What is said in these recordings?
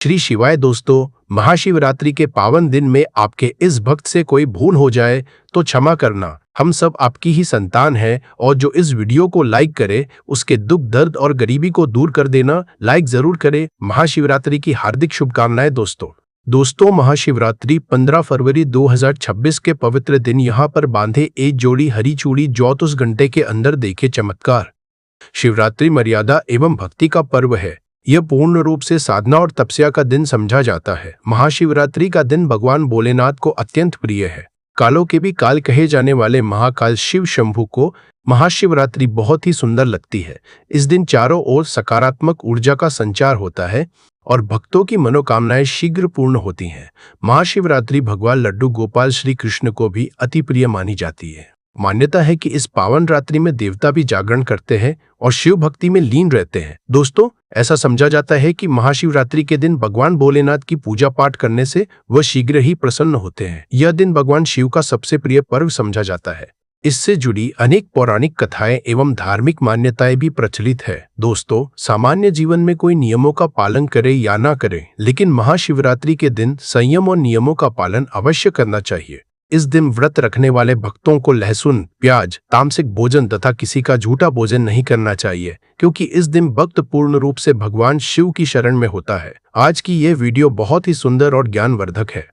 श्री शिवाय दोस्तों, महाशिवरात्रि के पावन दिन में आपके इस भक्त से कोई भूल हो जाए तो क्षमा करना। हम सब आपकी ही संतान हैं और जो इस वीडियो को लाइक करे उसके दुख दर्द और गरीबी को दूर कर देना। लाइक जरूर करें। महाशिवरात्रि की हार्दिक शुभकामनाएं दोस्तों। महाशिवरात्रि 15 फरवरी 2026 के पवित्र दिन यहाँ पर बांधे एक जोड़ी हरी चूड़ी 24 घंटे के अंदर देखे चमत्कार। शिवरात्रि मर्यादा एवं भक्ति का पर्व है। यह पूर्ण रूप से साधना और तपस्या का दिन समझा जाता है। महाशिवरात्रि का दिन भगवान भोलेनाथ को अत्यंत प्रिय है। कालों के भी काल कहे जाने वाले महाकाल शिव शंभु को महाशिवरात्रि बहुत ही सुंदर लगती है। इस दिन चारों ओर सकारात्मक ऊर्जा का संचार होता है और भक्तों की मनोकामनाएं शीघ्र पूर्ण होती हैं। महाशिवरात्रि भगवान लड्डू गोपाल श्री कृष्ण को भी अति प्रिय मानी जाती है। मान्यता है कि इस पावन रात्रि में देवता भी जागरण करते हैं और शिव भक्ति में लीन रहते हैं। दोस्तों, ऐसा समझा जाता है कि महाशिवरात्रि के दिन भगवान भोलेनाथ की पूजा पाठ करने से वह शीघ्र ही प्रसन्न होते हैं। यह दिन भगवान शिव का सबसे प्रिय पर्व समझा जाता है। इससे जुड़ी अनेक पौराणिक कथाएं एवं धार्मिक मान्यताएं भी प्रचलित है। दोस्तों, सामान्य जीवन में कोई नियमों का पालन करे या ना करे, लेकिन महाशिवरात्रि के दिन संयम और नियमों का पालन अवश्य करना चाहिए। इस दिन व्रत रखने वाले भक्तों को लहसुन, प्याज, तामसिक भोजन तथा किसी का झूठा भोजन नहीं करना चाहिए, क्योंकि इस दिन भक्त पूर्ण रूप से भगवान शिव की शरण में होता है। आज की यह वीडियो बहुत ही सुंदर और ज्ञानवर्धक है।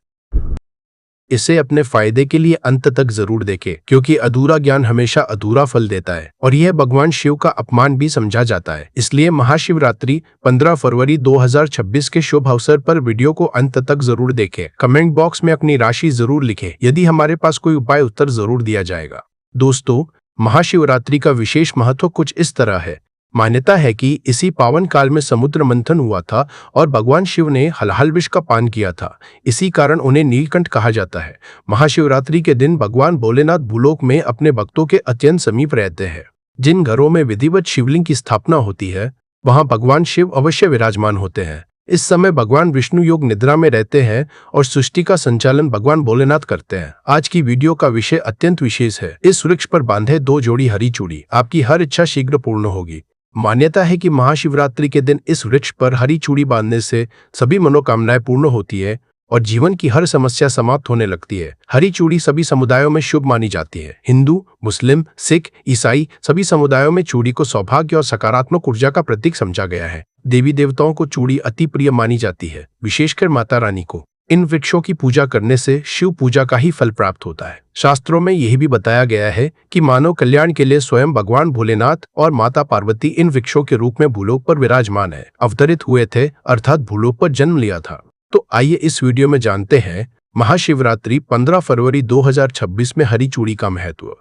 इसे अपने फायदे के लिए अंत तक जरूर देखें, क्योंकि अधूरा ज्ञान हमेशा अधूरा फल देता है और यह भगवान शिव का अपमान भी समझा जाता है। इसलिए महाशिवरात्रि 15 फरवरी 2026 के शुभ अवसर पर वीडियो को अंत तक जरूर देखें। कमेंट बॉक्स में अपनी राशि जरूर लिखें। यदि हमारे पास कोई उपाय उत्तर जरूर दिया जाएगा। दोस्तों, महाशिवरात्रि का विशेष महत्व कुछ इस तरह है। मान्यता है कि इसी पावन काल में समुद्र मंथन हुआ था और भगवान शिव ने हलाहल विष का पान किया था। इसी कारण उन्हें नीलकंठ कहा जाता है। महाशिवरात्रि के दिन भगवान भोलेनाथ भूलोक में अपने भक्तों के अत्यंत समीप रहते हैं। जिन घरों में विधिवत शिवलिंग की स्थापना होती है, वहां भगवान शिव अवश्य विराजमान होते हैं। इस समय भगवान विष्णु योग निद्रा में रहते हैं और सृष्टि का संचालन भगवान भोलेनाथ करते हैं। आज की वीडियो का विषय अत्यंत विशेष है। इस वृक्ष पर बांधे 2 जोड़ी हरी चूड़ी, आपकी हर इच्छा शीघ्र पूर्ण होगी। मान्यता है कि महाशिवरात्रि के दिन इस वृक्ष पर हरी चूड़ी बांधने से सभी मनोकामनाएं पूर्ण होती है और जीवन की हर समस्या समाप्त होने लगती है। हरी चूड़ी सभी समुदायों में शुभ मानी जाती है। हिंदू, मुस्लिम, सिख, ईसाई सभी समुदायों में चूड़ी को सौभाग्य और सकारात्मक ऊर्जा का प्रतीक समझा गया है। देवी देवताओं को चूड़ी अति प्रिय मानी जाती है, विशेषकर माता रानी को। इन वृक्षों की पूजा करने से शिव पूजा का ही फल प्राप्त होता है। शास्त्रों में यह भी बताया गया है कि मानव कल्याण के लिए स्वयं भगवान भोलेनाथ और माता पार्वती इन वृक्षों के रूप में भूलोक पर विराजमान है, अवतरित हुए थे, अर्थात भूलोक पर जन्म लिया था। तो आइए इस वीडियो में जानते हैं महाशिवरात्रि 15 फरवरी 2026 में हरी चूड़ी का महत्व।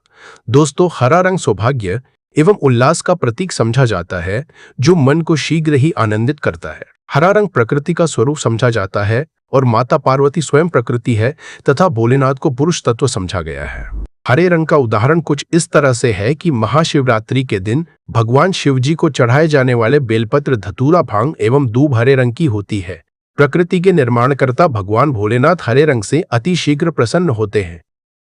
दोस्तों, हरा रंग सौभाग्य एवं उल्लास का प्रतीक समझा जाता है, जो मन को शीघ्र ही आनंदित करता है। हरा रंग प्रकृति का स्वरूप समझा जाता है और माता पार्वती स्वयं प्रकृति है तथा भोलेनाथ को पुरुष तत्व समझा गया है। हरे रंग का उदाहरण कुछ इस तरह से है कि महाशिवरात्रि के दिन भगवान शिव जी को चढ़ाए जाने वाले बेलपत्र, धतूरा, भांग एवं दूब हरे रंग की होती है। प्रकृति के निर्माणकर्ता भगवान भोलेनाथ हरे रंग से अति शीघ्र प्रसन्न होते हैं।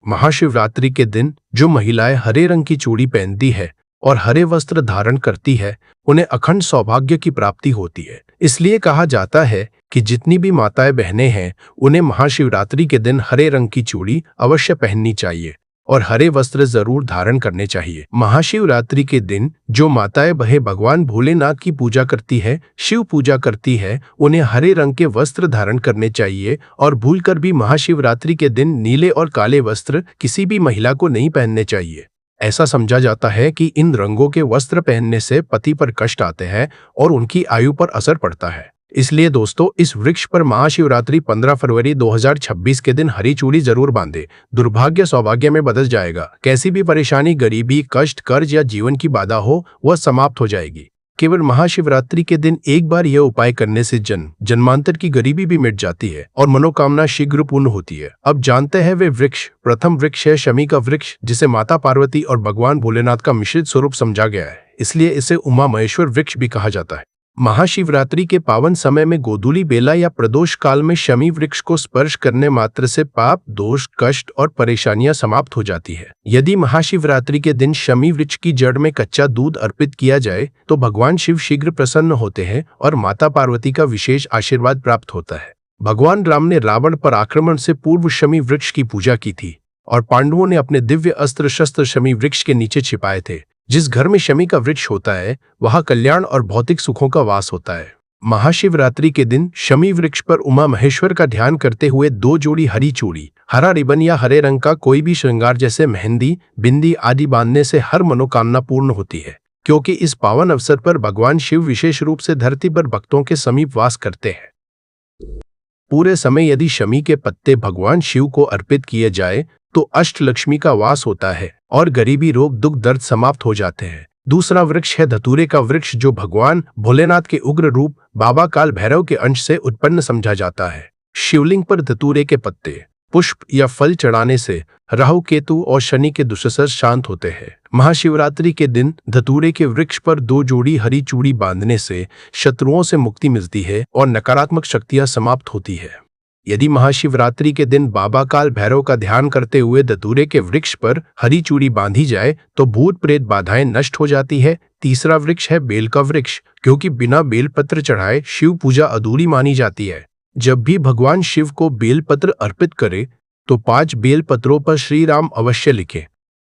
महाशिवरात्रि के दिन जो महिलाएं हरे रंग की चूड़ी पहनती है और हरे वस्त्र धारण करती है, उन्हें अखंड सौभाग्य की प्राप्ति होती है। इसलिए कहा जाता है कि जितनी भी माताएं बहनें हैं, उन्हें महाशिवरात्रि के दिन हरे रंग की चूड़ी अवश्य पहननी चाहिए और हरे वस्त्र जरूर धारण करने चाहिए। महाशिवरात्रि के दिन जो माताएं भगवान भोलेनाथ की पूजा करती है, शिव पूजा करती है, उन्हें हरे रंग के वस्त्र धारण करने चाहिए और भूलकर भी महाशिवरात्रि के दिन नीले और काले वस्त्र किसी भी महिला को नहीं पहनने चाहिए। ऐसा समझा जाता है कि इन रंगों के वस्त्र पहनने से पति पर कष्ट आते हैं और उनकी आयु पर असर पड़ता है। इसलिए दोस्तों, इस वृक्ष पर महाशिवरात्रि 15 फरवरी 2026 के दिन हरी चूड़ी जरूर बांधे। दुर्भाग्य सौभाग्य में बदल जाएगा। कैसी भी परेशानी, गरीबी, कष्ट, कर्ज या जीवन की बाधा हो, वह समाप्त हो जाएगी। केवल महाशिवरात्रि के दिन एक बार यह उपाय करने से जन्मांतर की गरीबी भी मिट जाती है और मनोकामना शीघ्र पूर्ण होती है। अब जानते हैं वे वृक्ष। प्रथम वृक्ष है शमी का वृक्ष, जिसे माता पार्वती और भगवान भोलेनाथ का मिश्रित स्वरूप समझा गया है, इसलिए इसे उमा महेश्वर वृक्ष भी कहा जाता है। महाशिवरात्रि के पावन समय में गोधूली बेला या प्रदोष काल में शमी वृक्ष को स्पर्श करने मात्र से पाप, दोष, कष्ट और परेशानियां समाप्त हो जाती है। यदि महाशिवरात्रि के दिन शमी वृक्ष की जड़ में कच्चा दूध अर्पित किया जाए तो भगवान शिव शीघ्र प्रसन्न होते हैं और माता पार्वती का विशेष आशीर्वाद प्राप्त होता है। भगवान राम ने रावण पर आक्रमण से पूर्व शमी वृक्ष की पूजा की थी और पांडवों ने अपने दिव्य अस्त्र शस्त्र शमी वृक्ष के नीचे छिपाए थे। जिस घर में शमी का वृक्ष होता है वहां कल्याण और भौतिक सुखों का वास होता है। महाशिवरात्रि के दिन शमी वृक्ष पर उमा महेश्वर का ध्यान करते हुए 2 जोड़ी हरी चूड़ी, हरा रिबन या हरे रंग का कोई भी श्रृंगार जैसे मेहंदी, बिंदी आदि बांधने से हर मनोकामना पूर्ण होती है, क्योंकि इस पावन अवसर पर भगवान शिव विशेष रूप से धरती पर भक्तों के समीप वास करते हैं। पूरे समय यदि शमी के पत्ते भगवान शिव को अर्पित किए जाए तो अष्टलक्ष्मी का वास होता है और गरीबी, रोग, दुख, दर्द समाप्त हो जाते हैं। दूसरा वृक्ष है धतूरे का वृक्ष, जो भगवान भोलेनाथ के उग्र रूप बाबा काल भैरव के अंश से उत्पन्न समझा जाता है। शिवलिंग पर धतूरे के पत्ते, पुष्प या फल चढ़ाने से राहु, केतु और शनि के दुष्सर शांत होते हैं। महाशिवरात्रि के दिन धतूरे के वृक्ष पर 2 जोड़ी हरी चूड़ी बांधने से शत्रुओं से मुक्ति मिलती है और नकारात्मक शक्तियां समाप्त होती है। यदि महाशिवरात्रि के दिन बाबा काल भैरव का ध्यान करते हुए धतूरे के वृक्ष पर हरी चूड़ी बांधी जाए तो भूत प्रेत बाधाएं नष्ट हो जाती है। तीसरा वृक्ष है बेल का वृक्ष, क्योंकि बिना बेलपत्र चढ़ाए शिव पूजा अधूरी मानी जाती है। जब भी भगवान शिव को बेलपत्र अर्पित करें तो 5 बेलपत्रों पर श्री राम अवश्य लिखें।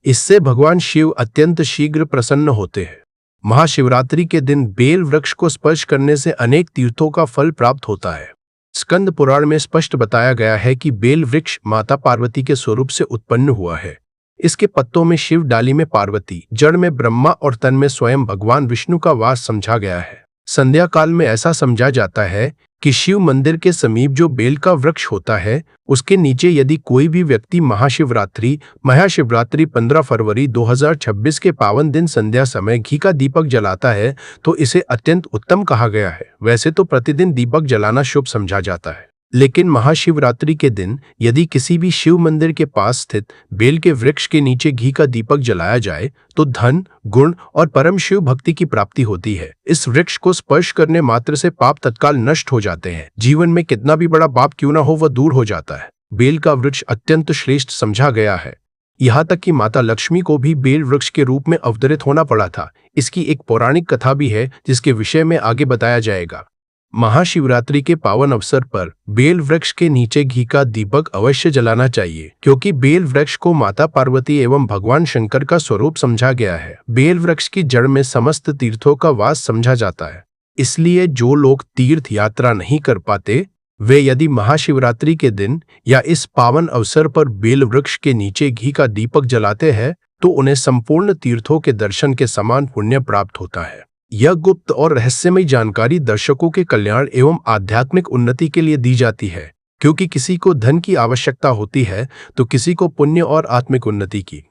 इससे भगवान शिव अत्यंत शीघ्र प्रसन्न होते हैं। महाशिवरात्रि के दिन बेल वृक्ष को स्पर्श करने से अनेक तीर्थों का फल प्राप्त होता है। स्कंद पुराण में स्पष्ट बताया गया है कि बेल वृक्ष माता पार्वती के स्वरूप से उत्पन्न हुआ है। इसके पत्तों में शिव, डाली में पार्वती, जड़ में ब्रह्मा और तन में स्वयं भगवान विष्णु का वास समझा गया है। संध्या काल में ऐसा समझा जाता है कि शिव मंदिर के समीप जो बेल का वृक्ष होता है उसके नीचे यदि कोई भी व्यक्ति महाशिवरात्रि 15 फरवरी 2026 के पावन दिन संध्या समय घी का दीपक जलाता है तो इसे अत्यंत उत्तम कहा गया है। वैसे तो प्रतिदिन दीपक जलाना शुभ समझा जाता है, लेकिन महाशिवरात्रि के दिन यदि किसी भी शिव मंदिर के पास स्थित बेल के वृक्ष के नीचे घी का दीपक जलाया जाए तो धन, गुण और परम शिव भक्ति की प्राप्ति होती है। इस वृक्ष को स्पर्श करने मात्र से पाप तत्काल नष्ट हो जाते हैं। जीवन में कितना भी बड़ा पाप क्यों ना हो वह दूर हो जाता है। बेल का वृक्ष अत्यंत श्रेष्ठ समझा गया है। यहाँ तक कि माता लक्ष्मी को भी बेल वृक्ष के रूप में अवतरित होना पड़ा था। इसकी एक पौराणिक कथा भी है जिसके विषय में आगे बताया जाएगा। महाशिवरात्रि के पावन अवसर पर बेल वृक्ष के नीचे घी का दीपक अवश्य जलाना चाहिए, क्योंकि बेल वृक्ष को माता पार्वती एवं भगवान शंकर का स्वरूप समझा गया है। बेल वृक्ष की जड़ में समस्त तीर्थों का वास समझा जाता है। इसलिए जो लोग तीर्थ यात्रा नहीं कर पाते वे यदि महाशिवरात्रि के दिन या इस पावन अवसर पर बेल वृक्ष के नीचे घी का दीपक जलाते हैं तो उन्हें संपूर्ण तीर्थों के दर्शन के समान पुण्य प्राप्त होता है। यह गुप्त और रहस्यमय जानकारी दर्शकों के कल्याण एवं आध्यात्मिक उन्नति के लिए दी जाती है, क्योंकि किसी को धन की आवश्यकता होती है तो किसी को पुण्य और आत्मिक उन्नति की।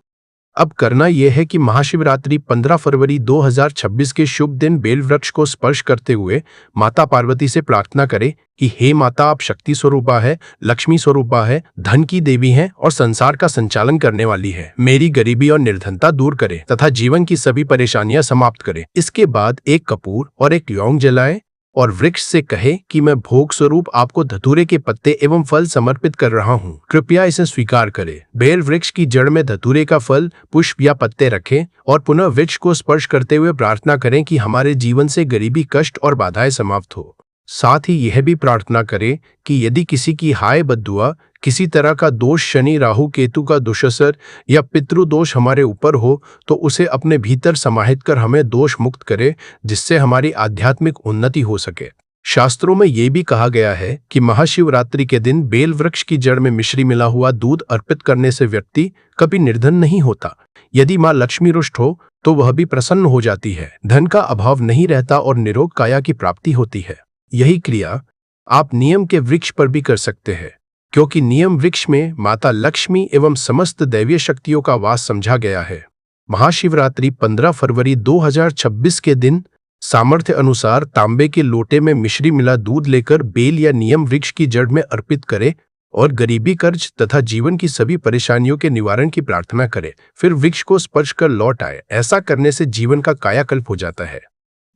अब करना यह है कि महाशिवरात्रि 15 फरवरी 2026 के शुभ दिन बेल वृक्ष को स्पर्श करते हुए माता पार्वती से प्रार्थना करें कि हे माता, आप शक्ति स्वरूपा है, लक्ष्मी स्वरूपा है, धन की देवी हैं और संसार का संचालन करने वाली है। मेरी गरीबी और निर्धनता दूर करें तथा जीवन की सभी परेशानियां समाप्त करें। इसके बाद एक कपूर और एक लौंग जलाएं और वृक्ष से कहे कि मैं भोग स्वरूप आपको धतूरे के पत्ते एवं फल समर्पित कर रहा हूँ, कृपया इसे स्वीकार करें। बेल वृक्ष की जड़ में धतूरे का फल, पुष्प या पत्ते रखें और पुनः वृक्ष को स्पर्श करते हुए प्रार्थना करें कि हमारे जीवन से गरीबी, कष्ट और बाधाएं समाप्त हो। साथ ही यह भी प्रार्थना करें कि यदि किसी की हाय बद्दुआ, किसी तरह का दोष, शनि, राहु, केतु का दुष्असर या पितृदोष हमारे ऊपर हो तो उसे अपने भीतर समाहित कर हमें दोष मुक्त करे, जिससे हमारी आध्यात्मिक उन्नति हो सके। शास्त्रों में यह भी कहा गया है कि महाशिवरात्रि के दिन बेल वृक्ष की जड़ में मिश्री मिला हुआ दूध अर्पित करने से व्यक्ति कभी निर्धन नहीं होता। यदि माँ लक्ष्मी रुष्ट हो तो वह भी प्रसन्न हो जाती है, धन का अभाव नहीं रहता और निरोग काया की प्राप्ति होती है। यही क्रिया आप नियम के वृक्ष पर भी कर सकते हैं, क्योंकि नियम वृक्ष में माता लक्ष्मी एवं समस्त दैवीय शक्तियों का वास समझा गया है। महाशिवरात्रि 15 फरवरी 2026 के दिन सामर्थ्य अनुसार तांबे के लोटे में मिश्री मिला दूध लेकर बेल या नियम वृक्ष की जड़ में अर्पित करें और गरीबी, कर्ज तथा जीवन की सभी परेशानियों के निवारण की प्रार्थना करें। फिर वृक्ष को स्पर्श कर लौट आए। ऐसा करने से जीवन का कायाकल्प हो जाता है।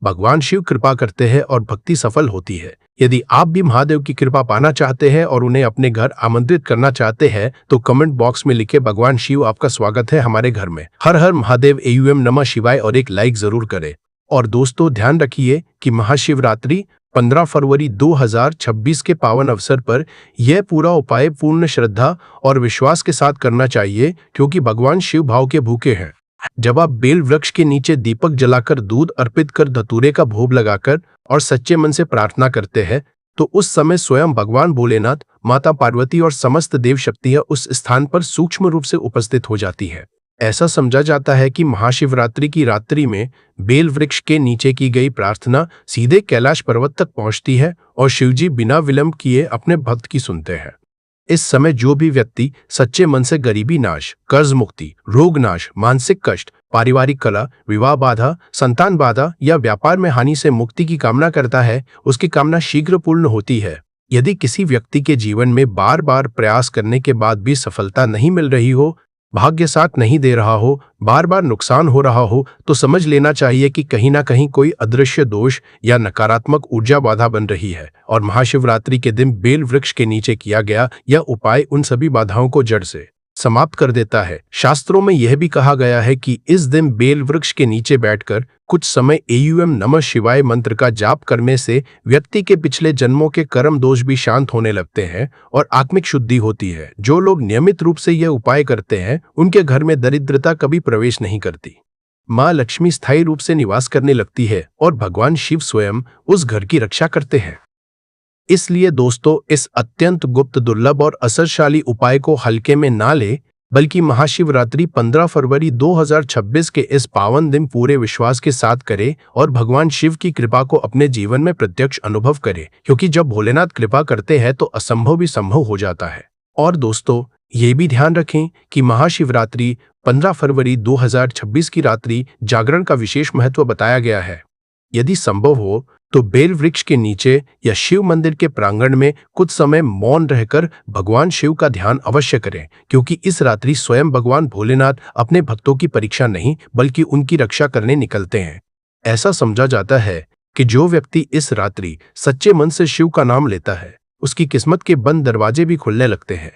भगवान शिव कृपा करते हैं और भक्ति सफल होती है। यदि आप भी महादेव की कृपा पाना चाहते हैं और उन्हें अपने घर आमंत्रित करना चाहते हैं तो कमेंट बॉक्स में लिखे भगवान शिव आपका स्वागत है हमारे घर में। हर हर महादेव एयूएम नमः शिवाय और एक लाइक जरूर करें। और दोस्तों ध्यान रखिए कि महाशिवरात्रि 15 फरवरी 2026 के पावन अवसर पर यह पूरा उपाय पूर्ण श्रद्धा और विश्वास के साथ करना चाहिए, क्योंकि भगवान शिव भाव के भूखे हैं। जब आप बेल वृक्ष के नीचे दीपक जलाकर, दूध अर्पित कर, धतूरे का भोग लगाकर और सच्चे मन से प्रार्थना करते हैं तो उस समय स्वयं भगवान भोलेनाथ, माता पार्वती और समस्त देव शक्तियां उस स्थान पर सूक्ष्म रूप से उपस्थित हो जाती है। ऐसा समझा जाता है कि महाशिवरात्रि की रात्रि में बेल वृक्ष के नीचे की गई प्रार्थना सीधे कैलाश पर्वत तक पहुंचती है और शिवजी बिना विलंब किए अपने भक्त की सुनते हैं। इस समय जो भी व्यक्ति सच्चे मन से गरीबी नाश, कर्ज मुक्ति, रोग नाश, मानसिक कष्ट, पारिवारिक कलह, विवाह बाधा, संतान बाधा या व्यापार में हानि से मुक्ति की कामना करता है, उसकी कामना शीघ्र पूर्ण होती है। यदि किसी व्यक्ति के जीवन में बार बार प्रयास करने के बाद भी सफलता नहीं मिल रही हो, भाग्य साथ नहीं दे रहा हो, बार बार नुकसान हो रहा हो, तो समझ लेना चाहिए कि कहीं ना कहीं कोई अदृश्य दोष या नकारात्मक ऊर्जा बाधा बन रही है। और महाशिवरात्रि के दिन बेल वृक्ष के नीचे किया गया यह उपाय उन सभी बाधाओं को जड़ से समाप्त कर देता है। शास्त्रों में यह भी कहा गया है कि इस दिन बेल वृक्ष के नीचे बैठकर कुछ समय एयूएम नमः शिवाय मंत्र का जाप करने से व्यक्ति के पिछले जन्मों के कर्म दोष भी शांत होने लगते हैं और आत्मिक शुद्धि होती है। जो लोग नियमित रूप से यह उपाय करते हैं उनके घर में दरिद्रता कभी प्रवेश नहीं करती। माँ लक्ष्मी स्थायी रूप से निवास करने लगती है और भगवान शिव स्वयं उस घर की रक्षा करते हैं। इसलिए दोस्तों इस अत्यंत गुप्त, दुर्लभ और असरशाली उपाय को हल्के में ना ले, बल्कि महाशिवरात्रि 15 फरवरी 2026 के इस पावन दिन पूरे विश्वास के साथ करे और भगवान शिव की कृपा को अपने जीवन में प्रत्यक्ष अनुभव करे, क्योंकि जब भोलेनाथ कृपा करते हैं तो असंभव भी संभव हो जाता है। और दोस्तों ये भी ध्यान रखें कि महाशिवरात्रि 15 फरवरी 2026 की रात्रि जागरण का विशेष महत्व बताया गया है। यदि संभव हो तो बेल वृक्ष के नीचे या शिव मंदिर के प्रांगण में कुछ समय मौन रहकर भगवान शिव का ध्यान अवश्य करें, क्योंकि इस रात्रि स्वयं भगवान भोलेनाथ अपने भक्तों की परीक्षा नहीं बल्कि उनकी रक्षा करने निकलते हैं। ऐसा समझा जाता है कि जो व्यक्ति इस रात्रि सच्चे मन से शिव का नाम लेता है उसकी किस्मत के बंद दरवाजे भी खुलने लगते हैं।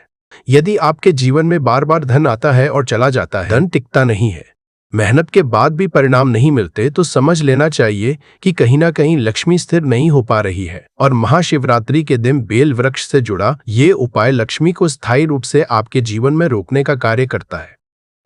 यदि आपके जीवन में बार बार धन आता है और चला जाता है, धन टिकता नहीं है, मेहनत के बाद भी परिणाम नहीं मिलते, तो समझ लेना चाहिए कि कहीं ना कहीं लक्ष्मी स्थिर नहीं हो पा रही है। और महाशिवरात्रि के दिन बेल वृक्ष से जुड़ा ये उपाय लक्ष्मी को स्थायी रूप से आपके जीवन में रोकने का कार्य करता है।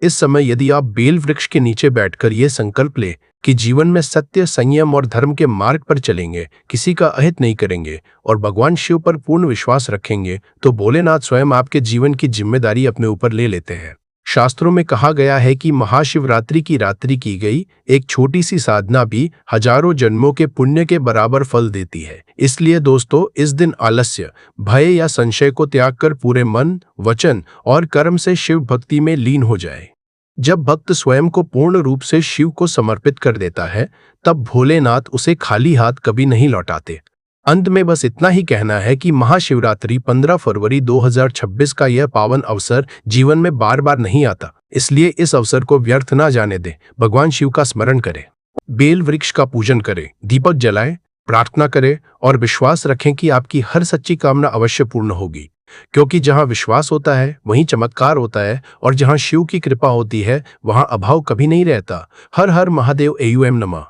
इस समय यदि आप बेल वृक्ष के नीचे बैठकर ये संकल्प ले कि जीवन में सत्य, संयम और धर्म के मार्ग पर चलेंगे, किसी का अहित नहीं करेंगे और भगवान शिव पर पूर्ण विश्वास रखेंगे, तो भोलेनाथ स्वयं आपके जीवन की जिम्मेदारी अपने ऊपर ले लेते हैं। शास्त्रों में कहा गया है कि महाशिवरात्रि की रात्रि की गई एक छोटी सी साधना भी हजारों जन्मों के पुण्य के बराबर फल देती है। इसलिए दोस्तों इस दिन आलस्य, भय या संशय को त्याग कर पूरे मन, वचन और कर्म से शिव भक्ति में लीन हो जाए। जब भक्त स्वयं को पूर्ण रूप से शिव को समर्पित कर देता है तब भोलेनाथ उसे खाली हाथ कभी नहीं लौटाते। अंत में बस इतना ही कहना है कि महाशिवरात्रि 15 फरवरी 2026 का यह पावन अवसर जीवन में बार बार नहीं आता, इसलिए इस अवसर को व्यर्थ ना जाने दें। भगवान शिव का स्मरण करें, बेल वृक्ष का पूजन करें, दीपक जलाएं, प्रार्थना करें और विश्वास रखें कि आपकी हर सच्ची कामना अवश्य पूर्ण होगी, क्योंकि जहां विश्वास होता है वहीं चमत्कार होता है और जहां शिव की कृपा होती है वहां अभाव कभी नहीं रहता। हर हर महादेव एयूएम नमः।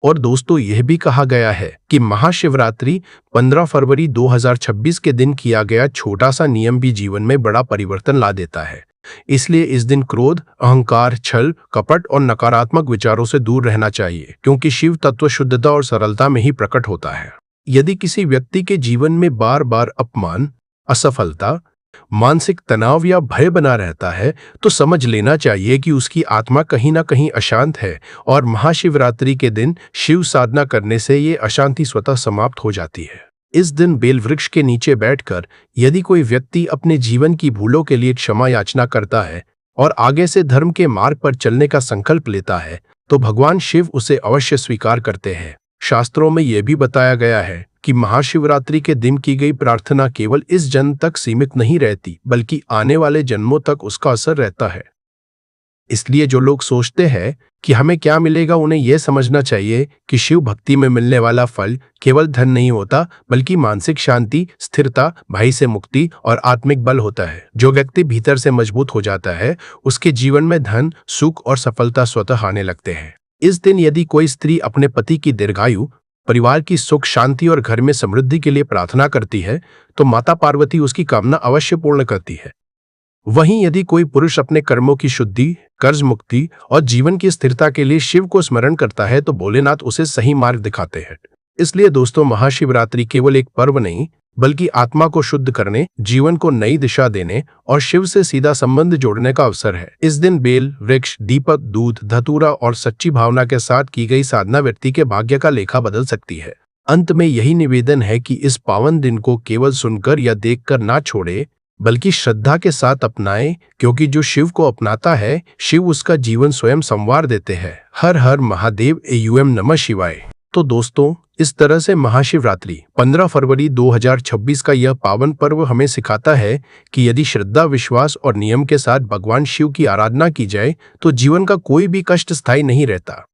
और दोस्तों यह भी कहा गया है कि महाशिवरात्रि 15 फरवरी 2026 के दिन किया गया छोटा सा नियम भी जीवन में बड़ा परिवर्तन ला देता है। इसलिए इस दिन क्रोध, अहंकार, छल, कपट और नकारात्मक विचारों से दूर रहना चाहिए, क्योंकि शिव तत्व शुद्धता और सरलता में ही प्रकट होता है। यदि किसी व्यक्ति के जीवन में बार बार अपमान, असफलता, मानसिक तनाव या भय बना रहता है तो समझ लेना चाहिए कि उसकी आत्मा कहीं ना कहीं अशांत है और महाशिवरात्रि के दिन शिव साधना करने से ये अशांति स्वतः समाप्त हो जाती है। इस दिन बेल वृक्ष के नीचे बैठकर यदि कोई व्यक्ति अपने जीवन की भूलों के लिए क्षमा याचना करता है और आगे से धर्म के मार्ग पर चलने का संकल्प लेता है तो भगवान शिव उसे अवश्य स्वीकार करते हैं। शास्त्रों में यह भी बताया गया है कि महाशिवरात्रि के दिन की गई प्रार्थना केवल इस जन्म तक सीमित नहीं रहती, बल्कि आने वाले जन्मों तक उसका असर रहता है। इसलिए जो लोग सोचते हैं कि हमें क्या मिलेगा, उन्हें यह समझना चाहिए कि शिव भक्ति में मिलने वाला फल केवल धन नहीं होता, बल्कि मानसिक शांति, स्थिरता, भय से मुक्ति और आत्मिक बल होता है। जो व्यक्ति भीतर से मजबूत हो जाता है, उसके जीवन में धन, सुख और सफलता स्वतः आने लगते हैं। इस दिन यदि कोई स्त्री अपने पति की दीर्घायु, परिवार की सुख शांति और घर में समृद्धि के लिए प्रार्थना करती है, तो माता पार्वती उसकी कामना अवश्य पूर्ण करती है। वहीं यदि कोई पुरुष अपने कर्मों की शुद्धि, कर्ज मुक्ति और जीवन की स्थिरता के लिए शिव को स्मरण करता है, तो भोलेनाथ उसे सही मार्ग दिखाते हैं। इसलिए दोस्तों, महाशिवरात्रि केवल एक पर्व नहीं, बल्कि आत्मा को शुद्ध करने, जीवन को नई दिशा देने और शिव से सीधा संबंध जोड़ने का अवसर है। इस दिन बेल, वृक्ष, दीपक, दूध, धतूरा और सच्ची भावना के साथ की गई साधना व्यक्ति के भाग्य का लेखा बदल सकती है। अंत में यही निवेदन है कि इस पावन दिन को केवल सुनकर या देखकर ना छोड़े, बल्कि श्रद्धा के साथ अपनाएं, क्योंकि जो शिव को अपनाता है, शिव उसका जीवन स्वयं संवार देते हैं। हर हर महादेव एवं नमः शिवाय। तो दोस्तों, इस तरह से महाशिवरात्रि 15 फरवरी 2026 का यह पावन पर्व हमें सिखाता है कि यदि श्रद्धा, विश्वास और नियम के साथ भगवान शिव की आराधना की जाए, तो जीवन का कोई भी कष्ट स्थायी नहीं रहता।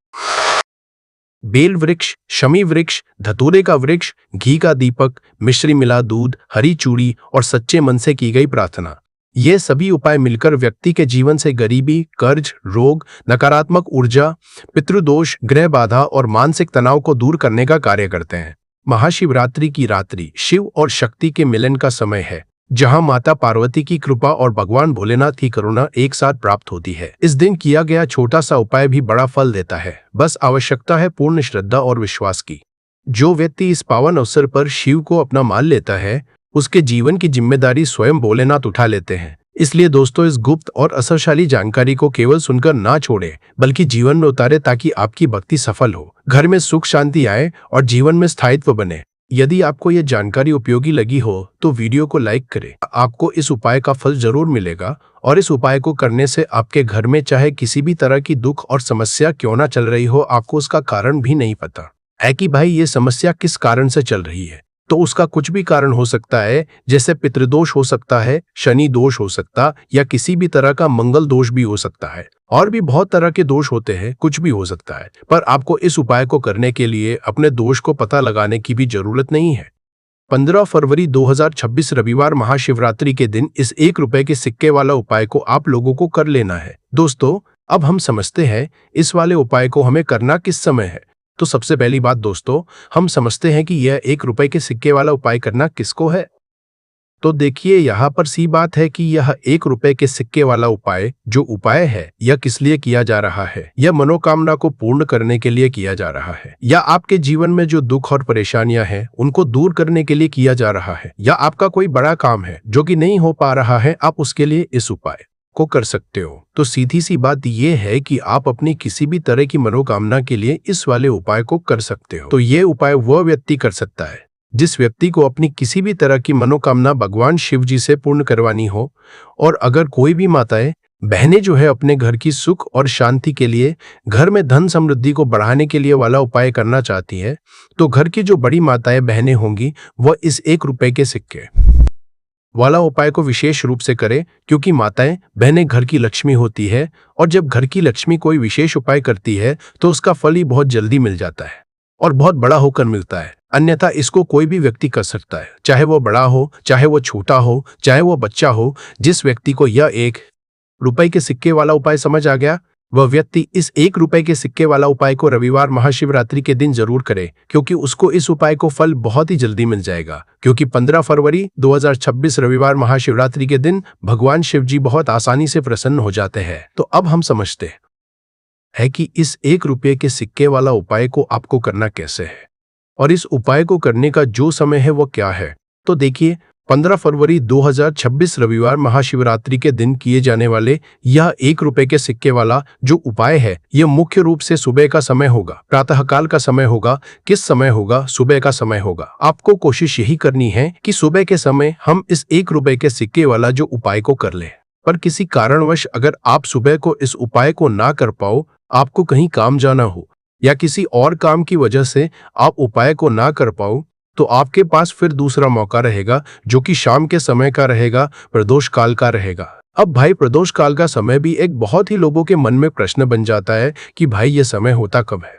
बेल वृक्ष, शमी वृक्ष, धतूरे का वृक्ष, घी का दीपक, मिश्री मिला दूध, हरी चूड़ी और सच्चे मन से की गई प्रार्थना, ये सभी उपाय मिलकर व्यक्ति के जीवन से गरीबी, कर्ज, रोग, नकारात्मक ऊर्जा, पितृदोष, ग्रह बाधा और मानसिक तनाव को दूर करने का कार्य करते हैं। महाशिवरात्रि की रात्रि शिव और शक्ति के मिलन का समय है, जहां माता पार्वती की कृपा और भगवान भोलेनाथ की करुणा एक साथ प्राप्त होती है। इस दिन किया गया छोटा सा उपाय भी बड़ा फल देता है। बस आवश्यकता है पूर्ण श्रद्धा और विश्वास की। जो व्यक्ति इस पावन अवसर पर शिव को अपना मान लेता है, उसके जीवन की जिम्मेदारी स्वयं भोलेनाथ उठा लेते हैं। इसलिए दोस्तों, इस गुप्त और असरशाली जानकारी को केवल सुनकर ना छोड़े, बल्कि जीवन में उतारे, ताकि आपकी भक्ति सफल हो, घर में सुख शांति आए और जीवन में स्थायित्व बने। यदि आपको यह जानकारी उपयोगी लगी हो तो वीडियो को लाइक करें। आपको इस उपाय का फल जरूर मिलेगा और इस उपाय को करने से आपके घर में चाहे किसी भी तरह की दुख और समस्या क्यों ना चल रही हो, आपको उसका कारण भी नहीं पता है कि भाई ये समस्या किस कारण से चल रही है, तो उसका कुछ भी कारण हो सकता है। जैसे पितृदोष हो सकता है, शनि दोष हो सकता, या किसी भी तरह का मंगल दोष भी हो सकता है, और भी बहुत तरह के दोष होते हैं, कुछ भी हो सकता है। पर आपको इस उपाय को करने के लिए अपने दोष को पता लगाने की भी जरूरत नहीं है। 15 फरवरी 2026 रविवार महाशिवरात्रि के दिन इस 1 रुपए के सिक्के वाला उपाय को आप लोगों को कर लेना है। दोस्तों, अब हम समझते हैं इस वाले उपाय को हमें करना किस समय है। तो सबसे पहली बात दोस्तों, हम समझते हैं कि यह 1 रुपए के सिक्के वाला उपाय करना किसको है। तो देखिए, यहाँ पर सी बात है कि यह 1 रुपए के सिक्के वाला उपाय जो उपाय है, यह किस लिए किया जा रहा है। यह मनोकामना को पूर्ण करने के लिए किया जा रहा है, या आपके जीवन में जो दुख और परेशानियां हैं उनको दूर करने के लिए किया जा रहा है, या आपका कोई बड़ा काम है जो कि नहीं हो पा रहा है, आप उसके लिए इस उपाय को कर सकते हो। तो सीधी सी बात यह है कि आप अपनी किसी भी तरह की मनोकामना के लिए इस वाले उपाय को कर सकते हो। तो ये उपाय वह व्यक्ति कर सकता है जिस व्यक्ति को अपनी किसी भी तरह की मनोकामना भगवान शिव जी से पूर्ण करवानी हो। और अगर कोई भी माताएं, बहनें जो है अपने घर की सुख और शांति के लिए, घर में धन समृद्धि को बढ़ाने के लिए वाला उपाय करना चाहती है, तो घर की जो बड़ी माताएं बहनें होंगी वह इस 1 रुपए के सिक्के वाला उपाय को विशेष रूप से करें, क्योंकि माताएं बहनें घर की लक्ष्मी होती है, और जब घर की लक्ष्मी कोई विशेष उपाय करती है तो उसका फल ही बहुत जल्दी मिल जाता है और बहुत बड़ा होकर मिलता है। अन्यथा इसको कोई भी व्यक्ति कर सकता है, चाहे वो बड़ा हो, चाहे वो छोटा हो, चाहे वो बच्चा हो। जिस व्यक्ति को यह 1 रुपए के सिक्के वाला उपाय समझ आ गया, वह व्यक्ति इस 1 रुपए के सिक्के वाला उपाय को रविवार महाशिवरात्रि के दिन जरूर करे, क्योंकि उसको इस उपाय को फल बहुत ही जल्दी मिल जाएगा। क्योंकि 15 फरवरी 2026 रविवार महाशिवरात्रि के दिन भगवान शिव जी बहुत आसानी से प्रसन्न हो जाते हैं। तो अब हम समझते हैं कि इस 1 रुपए के सिक्के वाला उपाय को आपको करना कैसे है, और इस उपाय को करने का जो समय है वो क्या है। तो देखिए, 15 फरवरी 2026 रविवार महाशिवरात्रि के दिन किए जाने वाले यह 1 रुपए के सिक्के वाला जो उपाय है, यह मुख्य रूप से सुबह का समय होगा, प्रातःकाल का समय होगा। किस समय होगा? सुबह का समय होगा। आपको कोशिश यही करनी है कि सुबह के समय हम इस 1 रुपए के सिक्के वाला जो उपाय को कर लें। पर किसी कारणवश अगर आप सुबह को इस उपाय को ना कर पाओ, आपको कहीं काम जाना हो या किसी और काम की वजह से आप उपाय को ना कर पाओ, तो आपके पास फिर दूसरा मौका रहेगा, जो कि शाम के समय का रहेगा, प्रदोष काल का रहेगा। अब भाई प्रदोष काल का समय भी एक बहुत ही लोगों के मन में प्रश्न बन जाता है कि भाई ये समय होता कब है,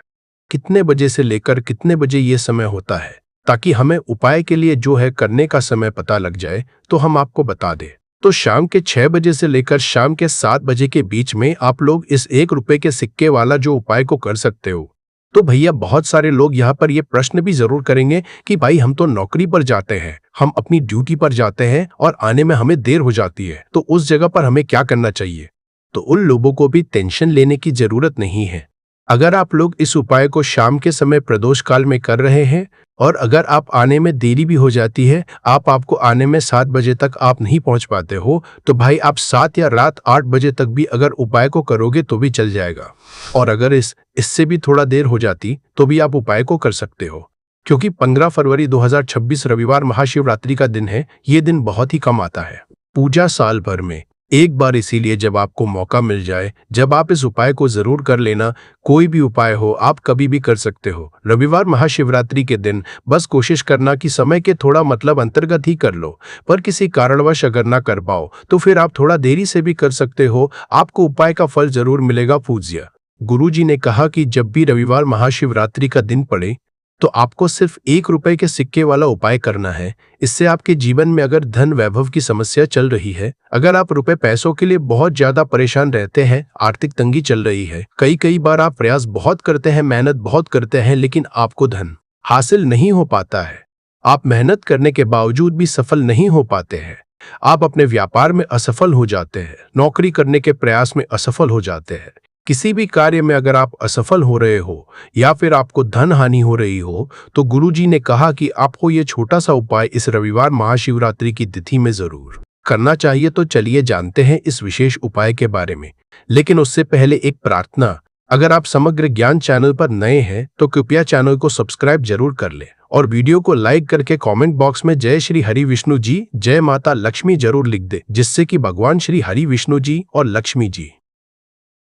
कितने बजे से लेकर कितने बजे ये समय होता है, ताकि हमें उपाय के लिए जो है करने का समय पता लग जाए तो हम आपको बता दें। तो शाम के 6 बजे से लेकर शाम के 7 बजे के बीच में आप लोग इस 1 रुपए के सिक्के वाला जो उपाय को कर सकते हो। तो भैया बहुत सारे लोग यहाँ पर ये प्रश्न भी जरूर करेंगे कि भाई हम तो नौकरी पर जाते हैं, हम अपनी ड्यूटी पर जाते हैं और आने में हमें देर हो जाती है, तो उस जगह पर हमें क्या करना चाहिए। तो उन लोगों को भी टेंशन लेने की जरूरत नहीं है। अगर आप लोग इस उपाय को शाम के समय प्रदोष काल में कर रहे हैं और अगर आप आने में देरी भी हो जाती है, आपको आने में 7 बजे तक आप नहीं पहुंच पाते हो, तो भाई आप 7 या रात 8 बजे तक भी अगर उपाय को करोगे तो भी चल जाएगा। और अगर इससे भी थोड़ा देर हो जाती तो भी आप उपाय को कर सकते हो, क्योंकि 15 फरवरी 2026 रविवार महाशिवरात्रि का दिन है। ये दिन बहुत ही कम आता है पूजा साल भर में एक बार, इसीलिए जब आपको मौका मिल जाए जब आप इस उपाय को जरूर कर लेना। कोई भी उपाय हो आप कभी भी कर सकते हो। रविवार महाशिवरात्रि के दिन बस कोशिश करना कि समय के थोड़ा मतलब अंतर्गत ही कर लो, पर किसी कारणवश अगर ना कर पाओ तो फिर आप थोड़ा देरी से भी कर सकते हो, आपको उपाय का फल जरूर मिलेगा। पूज्य गुरुजी ने कहा कि जब भी रविवार महाशिवरात्रि का दिन पड़े तो आपको सिर्फ 1 रुपए के सिक्के वाला उपाय करना है। इससे आपके जीवन में अगर धन वैभव की समस्या चल रही है, अगर आप रुपए पैसों के लिए बहुत ज्यादा परेशान रहते हैं, आर्थिक तंगी चल रही है, कई बार आप प्रयास बहुत करते हैं, मेहनत बहुत करते हैं, लेकिन आपको धन हासिल नहीं हो पाता है, आप मेहनत करने के बावजूद भी सफल नहीं हो पाते हैं, आप अपने व्यापार में असफल हो जाते हैं, नौकरी करने के प्रयास में असफल हो जाते हैं, किसी भी कार्य में अगर आप असफल हो रहे हो या फिर आपको धन हानि हो रही हो, तो गुरुजी ने कहा कि आपको ये छोटा सा उपाय इस रविवार महाशिवरात्रि की तिथि में जरूर करना चाहिए। तो चलिए जानते हैं इस विशेष उपाय के बारे में, लेकिन उससे पहले एक प्रार्थना। अगर आप समग्र ज्ञान चैनल पर नए हैं तो कृपया चैनल को सब्सक्राइब जरूर कर लें और वीडियो को लाइक करके कमेंट बॉक्स में जय श्री हरि विष्णु जी, जय माता लक्ष्मी जरूर लिख दे, जिससे कि भगवान श्री हरि विष्णु जी और लक्ष्मी जी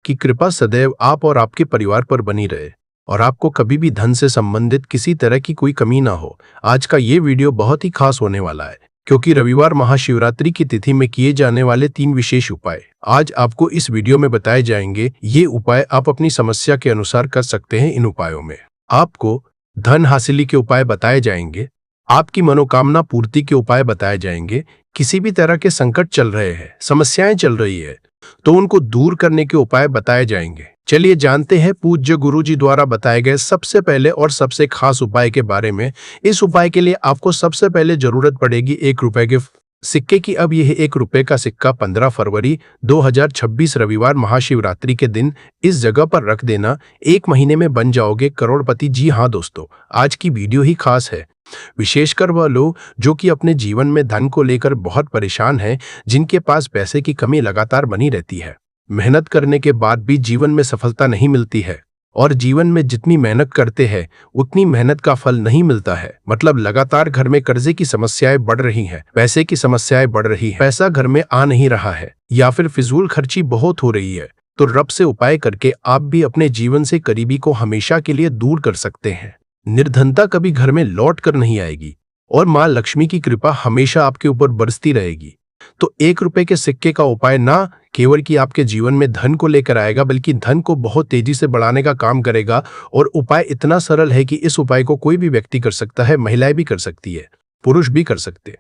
की कृपा सदैव आप और आपके परिवार पर बनी रहे और आपको कभी भी धन से संबंधित किसी तरह की कोई कमी ना हो। आज का ये वीडियो बहुत ही खास होने वाला है, क्योंकि रविवार महाशिवरात्रि की तिथि में किए जाने वाले 3 विशेष उपाय आज आपको इस वीडियो में बताए जाएंगे। ये उपाय आप अपनी समस्या के अनुसार कर सकते हैं। इन उपायों में आपको धन हासिली के उपाय बताए जाएंगे, आपकी मनोकामना पूर्ति के उपाय बताए जाएंगे, किसी भी तरह के संकट चल रहे हैं, समस्याएं चल रही है तो उनको दूर करने के उपाय बताए जाएंगे। चलिए जानते हैं पूज्य गुरुजी द्वारा बताए गए सबसे पहले और सबसे खास उपाय के बारे में। इस उपाय के लिए आपको सबसे पहले जरूरत पड़ेगी 1 रुपए के सिक्के की। अब यह 1 रुपए का सिक्का 15 फरवरी 2026 रविवार महाशिवरात्रि के दिन इस जगह पर रख देना। 1 महीने में बन जाओगे करोड़पति। जी हाँ दोस्तों, आज की वीडियो ही खास है, विशेषकर वह लोग जो कि अपने जीवन में धन को लेकर बहुत परेशान हैं, जिनके पास पैसे की कमी लगातार बनी रहती है, मेहनत करने के बाद भी जीवन में सफलता नहीं मिलती है और जीवन में जितनी मेहनत करते हैं उतनी मेहनत का फल नहीं मिलता है। मतलब लगातार घर में कर्जे की समस्याएं बढ़ रही हैं, पैसे की समस्याएं बढ़ रही हैं, पैसा घर में आ नहीं रहा है या फिर फिजूल खर्ची बहुत हो रही है, तो रब से उपाय करके आप भी अपने जीवन से करीबी को हमेशा के लिए दूर कर सकते हैं। निर्धनता कभी घर में लौट कर नहीं आएगी और माँ लक्ष्मी की कृपा हमेशा आपके ऊपर बरसती रहेगी। तो 1 रुपए के सिक्के का उपाय ना केवल कि आपके जीवन में धन को लेकर आएगा, बल्कि धन को बहुत तेजी से बढ़ाने का काम करेगा। और उपाय इतना सरल है कि इस उपाय को कोई भी व्यक्ति कर सकता है, महिलाएं भी कर सकती है, पुरुष भी कर सकते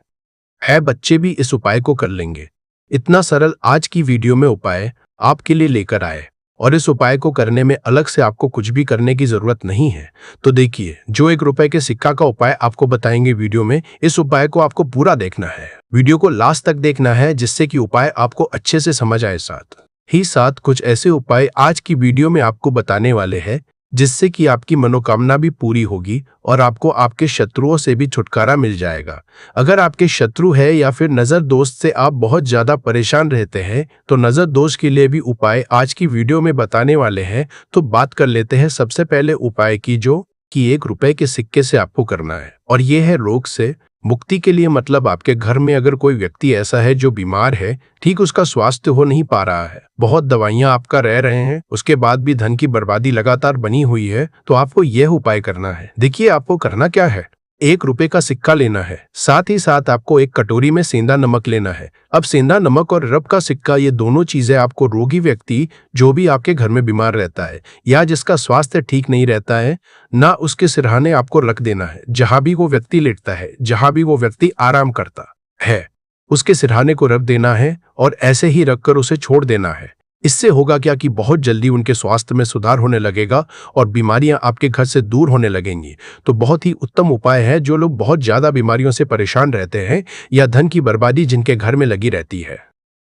हैं, बच्चे भी इस उपाय को कर लेंगे। इतना सरल आज की वीडियो में उपाय आपके लिए लेकर आए और इस उपाय को करने में अलग से आपको कुछ भी करने की जरूरत नहीं है। तो देखिए, जो 1 रुपए के सिक्का का उपाय आपको बताएंगे वीडियो में, इस उपाय को आपको पूरा देखना है, वीडियो को लास्ट तक देखना है, जिससे कि उपाय आपको अच्छे से समझ आए। साथ कुछ ऐसे उपाय आज की वीडियो में आपको बताने वाले हैं जिससे कि आपकी मनोकामना भी पूरी होगी और आपको आपके शत्रुओं से भी छुटकारा मिल जाएगा। अगर आपके शत्रु है या फिर नजर दोष से आप बहुत ज्यादा परेशान रहते हैं, तो नजर दोष के लिए भी उपाय आज की वीडियो में बताने वाले हैं। तो बात कर लेते हैं सबसे पहले उपाय की, जो कि 1 रुपए के सिक्के से आपको करना है, और यह है रोग से मुक्ति के लिए। मतलब आपके घर में अगर कोई व्यक्ति ऐसा है जो बीमार है, ठीक उसका स्वास्थ्य हो नहीं पा रहा है, बहुत दवाइयां आपका रह रहे हैं, उसके बाद भी धन की बर्बादी लगातार बनी हुई है, तो आपको यह उपाय करना है। देखिए आपको करना क्या है, 1 रुपए का सिक्का लेना है। साथ ही साथ आपको एक कटोरी में सेंधा नमक लेना है। अब सेंधा नमक और रब का सिक्का, ये दोनों चीजें आपको रोगी व्यक्ति, जो भी आपके घर में बीमार रहता है या जिसका स्वास्थ्य ठीक नहीं रहता है ना, उसके सिरहाने आपको रख देना है। जहां भी वो व्यक्ति लेटता है, जहां भी वो व्यक्ति आराम करता है, उसके सिरहाने को रख देना है और ऐसे ही रखकर उसे छोड़ देना है। इससे होगा क्या कि बहुत जल्दी उनके स्वास्थ्य में सुधार होने लगेगा और बीमारियां आपके घर से दूर होने लगेंगी। तो बहुत ही उत्तम उपाय है जो लोग बहुत ज्यादा बीमारियों से परेशान रहते हैं या धन की बर्बादी जिनके घर में लगी रहती है।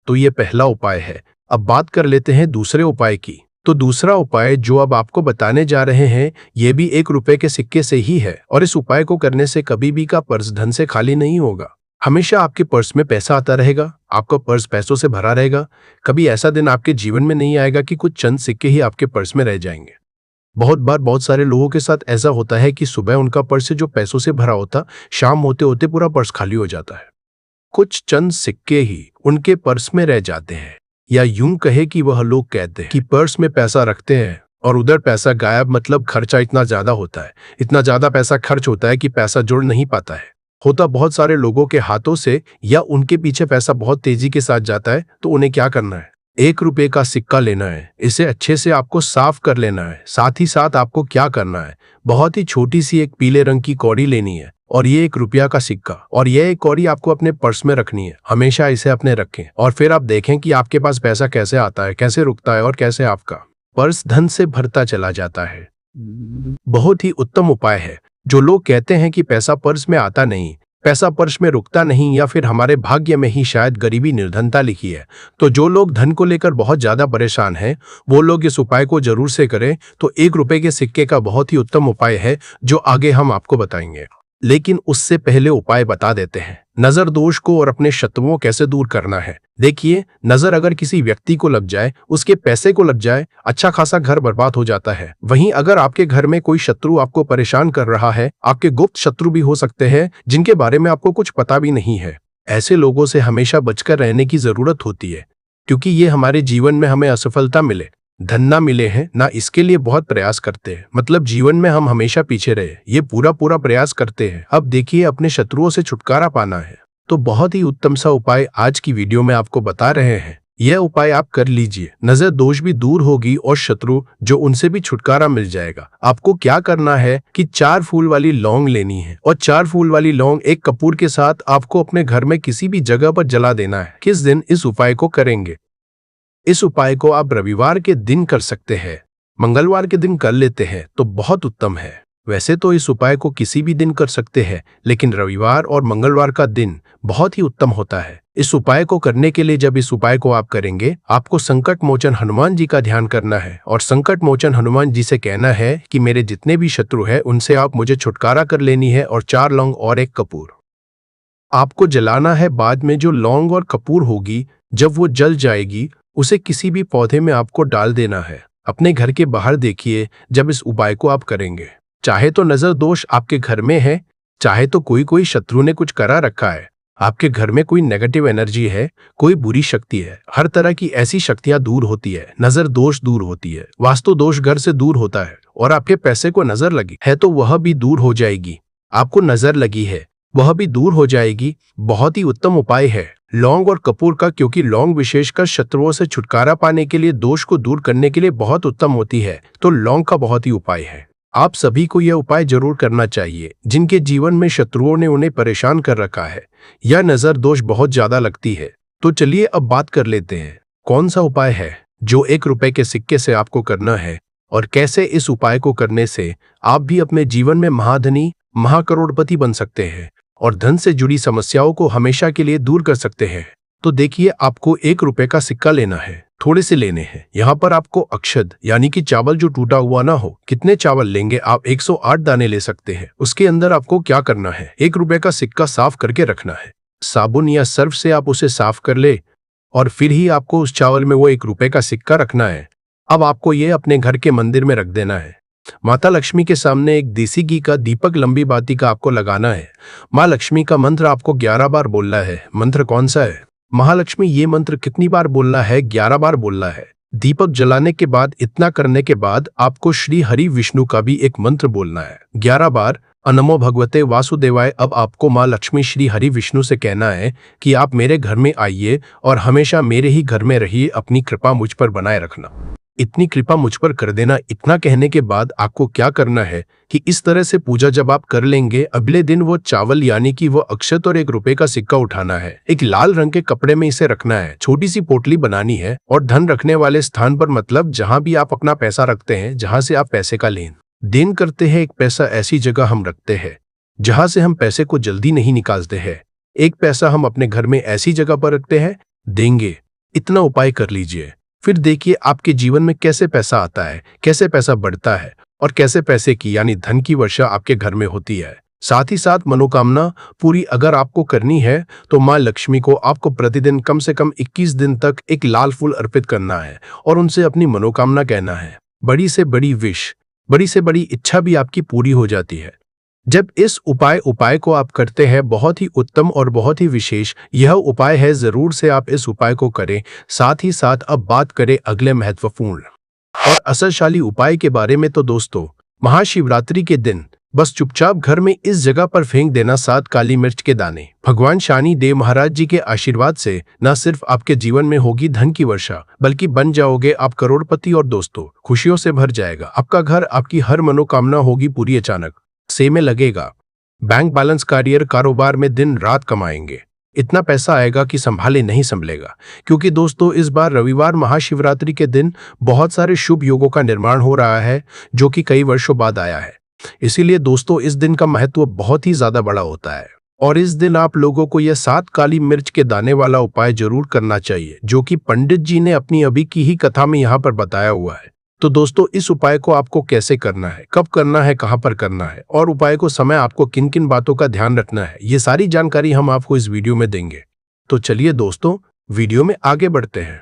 तो ये पहला उपाय है। अब बात कर लेते हैं दूसरे उपाय की। तो दूसरा उपाय जो अब आपको बताने जा रहे हैं, ये भी 1 रुपए के सिक्के से ही है और इस उपाय को करने से कभी भी का पर्स धन से खाली नहीं होगा। हमेशा आपके पर्स में पैसा आता रहेगा, आपका पर्स पैसों से भरा रहेगा। कभी ऐसा दिन आपके जीवन में नहीं आएगा कि कुछ चंद सिक्के ही आपके पर्स में रह जाएंगे। बहुत बार बहुत सारे लोगों के साथ ऐसा होता है कि सुबह उनका पर्स जो पैसों से भरा होता, शाम होते होते पूरा पर्स खाली हो जाता है। कुछ चंद सिक्के ही उनके पर्स में रह जाते हैं, या यूं कहे कि वह लोग कहते हैं कि पर्स में पैसा रखते हैं और उधर पैसा गायब, मतलब खर्चा इतना ज्यादा होता है, इतना ज्यादा पैसा खर्च होता है कि पैसा जुड़ नहीं पाता है। होता बहुत सारे लोगों के हाथों से या उनके पीछे पैसा बहुत तेजी के साथ जाता है। तो उन्हें क्या करना है, 1 रुपए का सिक्का लेना है, इसे अच्छे से आपको साफ कर लेना है। साथ ही साथ आपको क्या करना है, बहुत ही छोटी सी एक पीले रंग की कौड़ी लेनी है और ये 1 रुपया का सिक्का, और ये एक कौड़ी आपको अपने पर्स में रखनी है। हमेशा इसे अपने रखें और फिर आप देखें कि आपके पास पैसा कैसे आता है, कैसे रुकता है और कैसे आपका पर्स धन से भरता चला जाता है। बहुत ही उत्तम उपाय है। जो लोग कहते हैं कि पैसा पर्स में आता नहीं, पैसा पर्स में रुकता नहीं, या फिर हमारे भाग्य में ही शायद गरीबी निर्धनता लिखी है, तो जो लोग धन को लेकर बहुत ज्यादा परेशान हैं, वो लोग इस उपाय को जरूर से करें। तो 1 रुपए के सिक्के का बहुत ही उत्तम उपाय है जो आगे हम आपको बताएंगे। लेकिन उससे पहले उपाय बता देते हैं, नजर दोष को और अपने शत्रुओं कैसे दूर करना है। देखिए, नजर अगर किसी व्यक्ति को लग जाए, उसके पैसे को लग जाए, अच्छा खासा घर बर्बाद हो जाता है। वहीं अगर आपके घर में कोई शत्रु आपको परेशान कर रहा है, आपके गुप्त शत्रु भी हो सकते हैं जिनके बारे में आपको कुछ पता भी नहीं है, ऐसे लोगों से हमेशा बचकर रहने की जरूरत होती है, क्योंकि ये हमारे जीवन में हमें असफलता मिले, धन ना मिले हैं ना, इसके लिए बहुत प्रयास करते हैं। मतलब जीवन में हम हमेशा पीछे रहे, ये पूरा प्रयास करते हैं। अब देखिए, अपने शत्रुओं से छुटकारा पाना है तो बहुत ही उत्तम सा उपाय आज की वीडियो में आपको बता रहे हैं। यह उपाय आप कर लीजिए, नजर दोष भी दूर होगी और शत्रु जो उनसे भी छुटकारा मिल जाएगा। आपको क्या करना है कि 4 फूल वाली लौंग लेनी है और 4 फूल वाली लौंग एक कपूर के साथ आपको अपने घर में किसी भी जगह पर जला देना है। किस दिन इस उपाय को करेंगे? इस उपाय को आप रविवार के दिन कर सकते हैं, मंगलवार के दिन कर लेते हैं तो बहुत उत्तम है। वैसे तो इस उपाय को किसी भी दिन कर सकते हैं, लेकिन रविवार और मंगलवार का दिन बहुत ही उत्तम होता है। इस उपाय को करने के लिए जब इस उपाय को आप करेंगे, आपको संकट मोचन हनुमान जी का ध्यान करना है और संकट मोचन हनुमान जी से कहना है कि मेरे जितने भी शत्रु हैं उनसे आप मुझे छुटकारा कर लेनी है, और 4 लौंग और 1 कपूर आपको जलाना है। बाद में जो लौंग और कपूर होगी, जब वो जल जाएगी, उसे किसी भी पौधे में आपको डाल देना है। अपने घर के बाहर देखिए जब इस उपाय को आप करेंगे। चाहे तो नजर दोष आपके घर में है, चाहे तो कोई शत्रु ने कुछ करा रखा है, आपके घर में कोई नेगेटिव एनर्जी है, कोई बुरी शक्ति है, हर तरह की ऐसी शक्तियां दूर होती है। नजर दोष दूर होती है, वास्तु दोष घर से दूर होता है, और आपके पैसे को नजर लगी है तो वह भी दूर हो जाएगी। आपको नजर लगी है, वह भी दूर हो जाएगी। बहुत ही उत्तम उपाय है लौंग और कपूर का, क्योंकि लौंग विशेषकर शत्रुओं से छुटकारा पाने के लिए, दोष को दूर करने के लिए बहुत उत्तम होती है। तो लौंग का बहुत ही उपाय है। आप सभी को यह उपाय जरूर करना चाहिए जिनके जीवन में शत्रुओं ने उन्हें परेशान कर रखा है या नजर दोष बहुत ज्यादा लगती है। तो चलिए अब बात कर लेते हैं कौन सा उपाय है जो 1 रुपए के सिक्के से आपको करना है, और कैसे इस उपाय को करने से आप भी अपने जीवन में महाधनी, महाकरोड़पति बन सकते हैं और धन से जुड़ी समस्याओं को हमेशा के लिए दूर कर सकते हैं। तो देखिए, आपको 1 रुपए का सिक्का लेना है, थोड़े से लेने हैं। यहाँ पर आपको अक्षत यानी कि चावल जो टूटा हुआ ना हो, कितने चावल लेंगे आप? 108 दाने ले सकते हैं। उसके अंदर आपको क्या करना है, 1 रुपए का सिक्का साफ करके रखना है। साबुन या सर्फ से आप उसे साफ कर ले और फिर ही आपको उस चावल में वो 1 रुपए का सिक्का रखना है। अब आपको ये अपने घर के मंदिर में रख देना है। माता लक्ष्मी के सामने एक देसी घी का दीपक लंबी बाती का आपको लगाना है। माँ लक्ष्मी का मंत्र आपको 11 बार बोलना है। मंत्र कौन सा है? महालक्ष्मी, ये मंत्र कितनी बार बोलना है? 11 बार बोलना है। दीपक जलाने के बाद, इतना करने के बाद आपको श्री हरि विष्णु का भी एक मंत्र बोलना है 11 बार। नमो भगवते वासुदेवाय। अब आपको माँ लक्ष्मी श्री हरि विष्णु से कहना है कि आप मेरे घर में आइए और हमेशा मेरे ही घर में रहिए, अपनी कृपा मुझ पर बनाए रखना। इतनी कृपा मुझ पर कर देना। इतना कहने के बाद आपको क्या करना है कि इस तरह से पूजा जब आप कर लेंगे, अगले दिन वो चावल यानी कि वो अक्षत और 1 रुपए का सिक्का उठाना है। एक लाल रंग के कपड़े में इसे रखना है, छोटी सी पोटली बनानी है और धन रखने वाले स्थान पर, मतलब जहां भी आप अपना पैसा रखते हैं, जहां से आप पैसे का लेन देन करते हैं, एक पैसा ऐसी जगह हम रखते हैं जहां से हम पैसे को जल्दी नहीं निकालते हैं। एक पैसा हम अपने घर में ऐसी जगह पर रखते हैं, देंगे। इतना उपाय कर लीजिए, फिर देखिए आपके जीवन में कैसे पैसा आता है, कैसे पैसा बढ़ता है और कैसे पैसे की यानी धन की वर्षा आपके घर में होती है। साथ ही साथ मनोकामना पूरी अगर आपको करनी है तो माँ लक्ष्मी को आपको प्रतिदिन कम से कम 21 दिन तक एक लाल फूल अर्पित करना है और उनसे अपनी मनोकामना कहना है। बड़ी से बड़ी विश, बड़ी से बड़ी इच्छा भी आपकी पूरी हो जाती है जब इस उपाय को आप करते हैं। बहुत ही उत्तम और बहुत ही विशेष यह उपाय है, जरूर से आप इस उपाय को करें। साथ ही साथ अब बात करें अगले महत्वपूर्ण और असरशाली उपाय के बारे में। तो दोस्तों, महाशिवरात्रि के दिन बस चुपचाप घर में इस जगह पर फेंक देना 7 काली मिर्च के दाने। भगवान शनि देव महाराज जी के आशीर्वाद से न सिर्फ आपके जीवन में होगी धन की वर्षा, बल्कि बन जाओगे आप करोड़पति और दोस्तों खुशियों से भर जाएगा आपका घर। आपकी हर मनोकामना होगी पूरी, अचानक से में लगेगा बैंक बैलेंस, करियर, कारोबार में दिन रात कमाएंगे। इतना पैसा आएगा कि संभाले नहीं संभलेगा, क्योंकि दोस्तों इस बार रविवार महाशिवरात्रि के दिन बहुत सारे शुभ योगों का निर्माण हो रहा है जो कि कई वर्षों बाद आया है। इसीलिए दोस्तों इस दिन का महत्व बहुत ही ज्यादा बड़ा होता है और इस दिन आप लोगों को यह 7 काली मिर्च के दाने वाला उपाय जरूर करना चाहिए, जो कि पंडित जी ने अपनी अभी की ही कथा में यहाँ पर बताया हुआ है। तो दोस्तों इस उपाय को आपको कैसे करना है, कब करना है, कहां पर करना है और उपाय को समय आपको किन किन बातों का ध्यान रखना है, ये सारी जानकारी हम आपको इस वीडियो में देंगे। तो चलिए दोस्तों वीडियो में आगे बढ़ते हैं।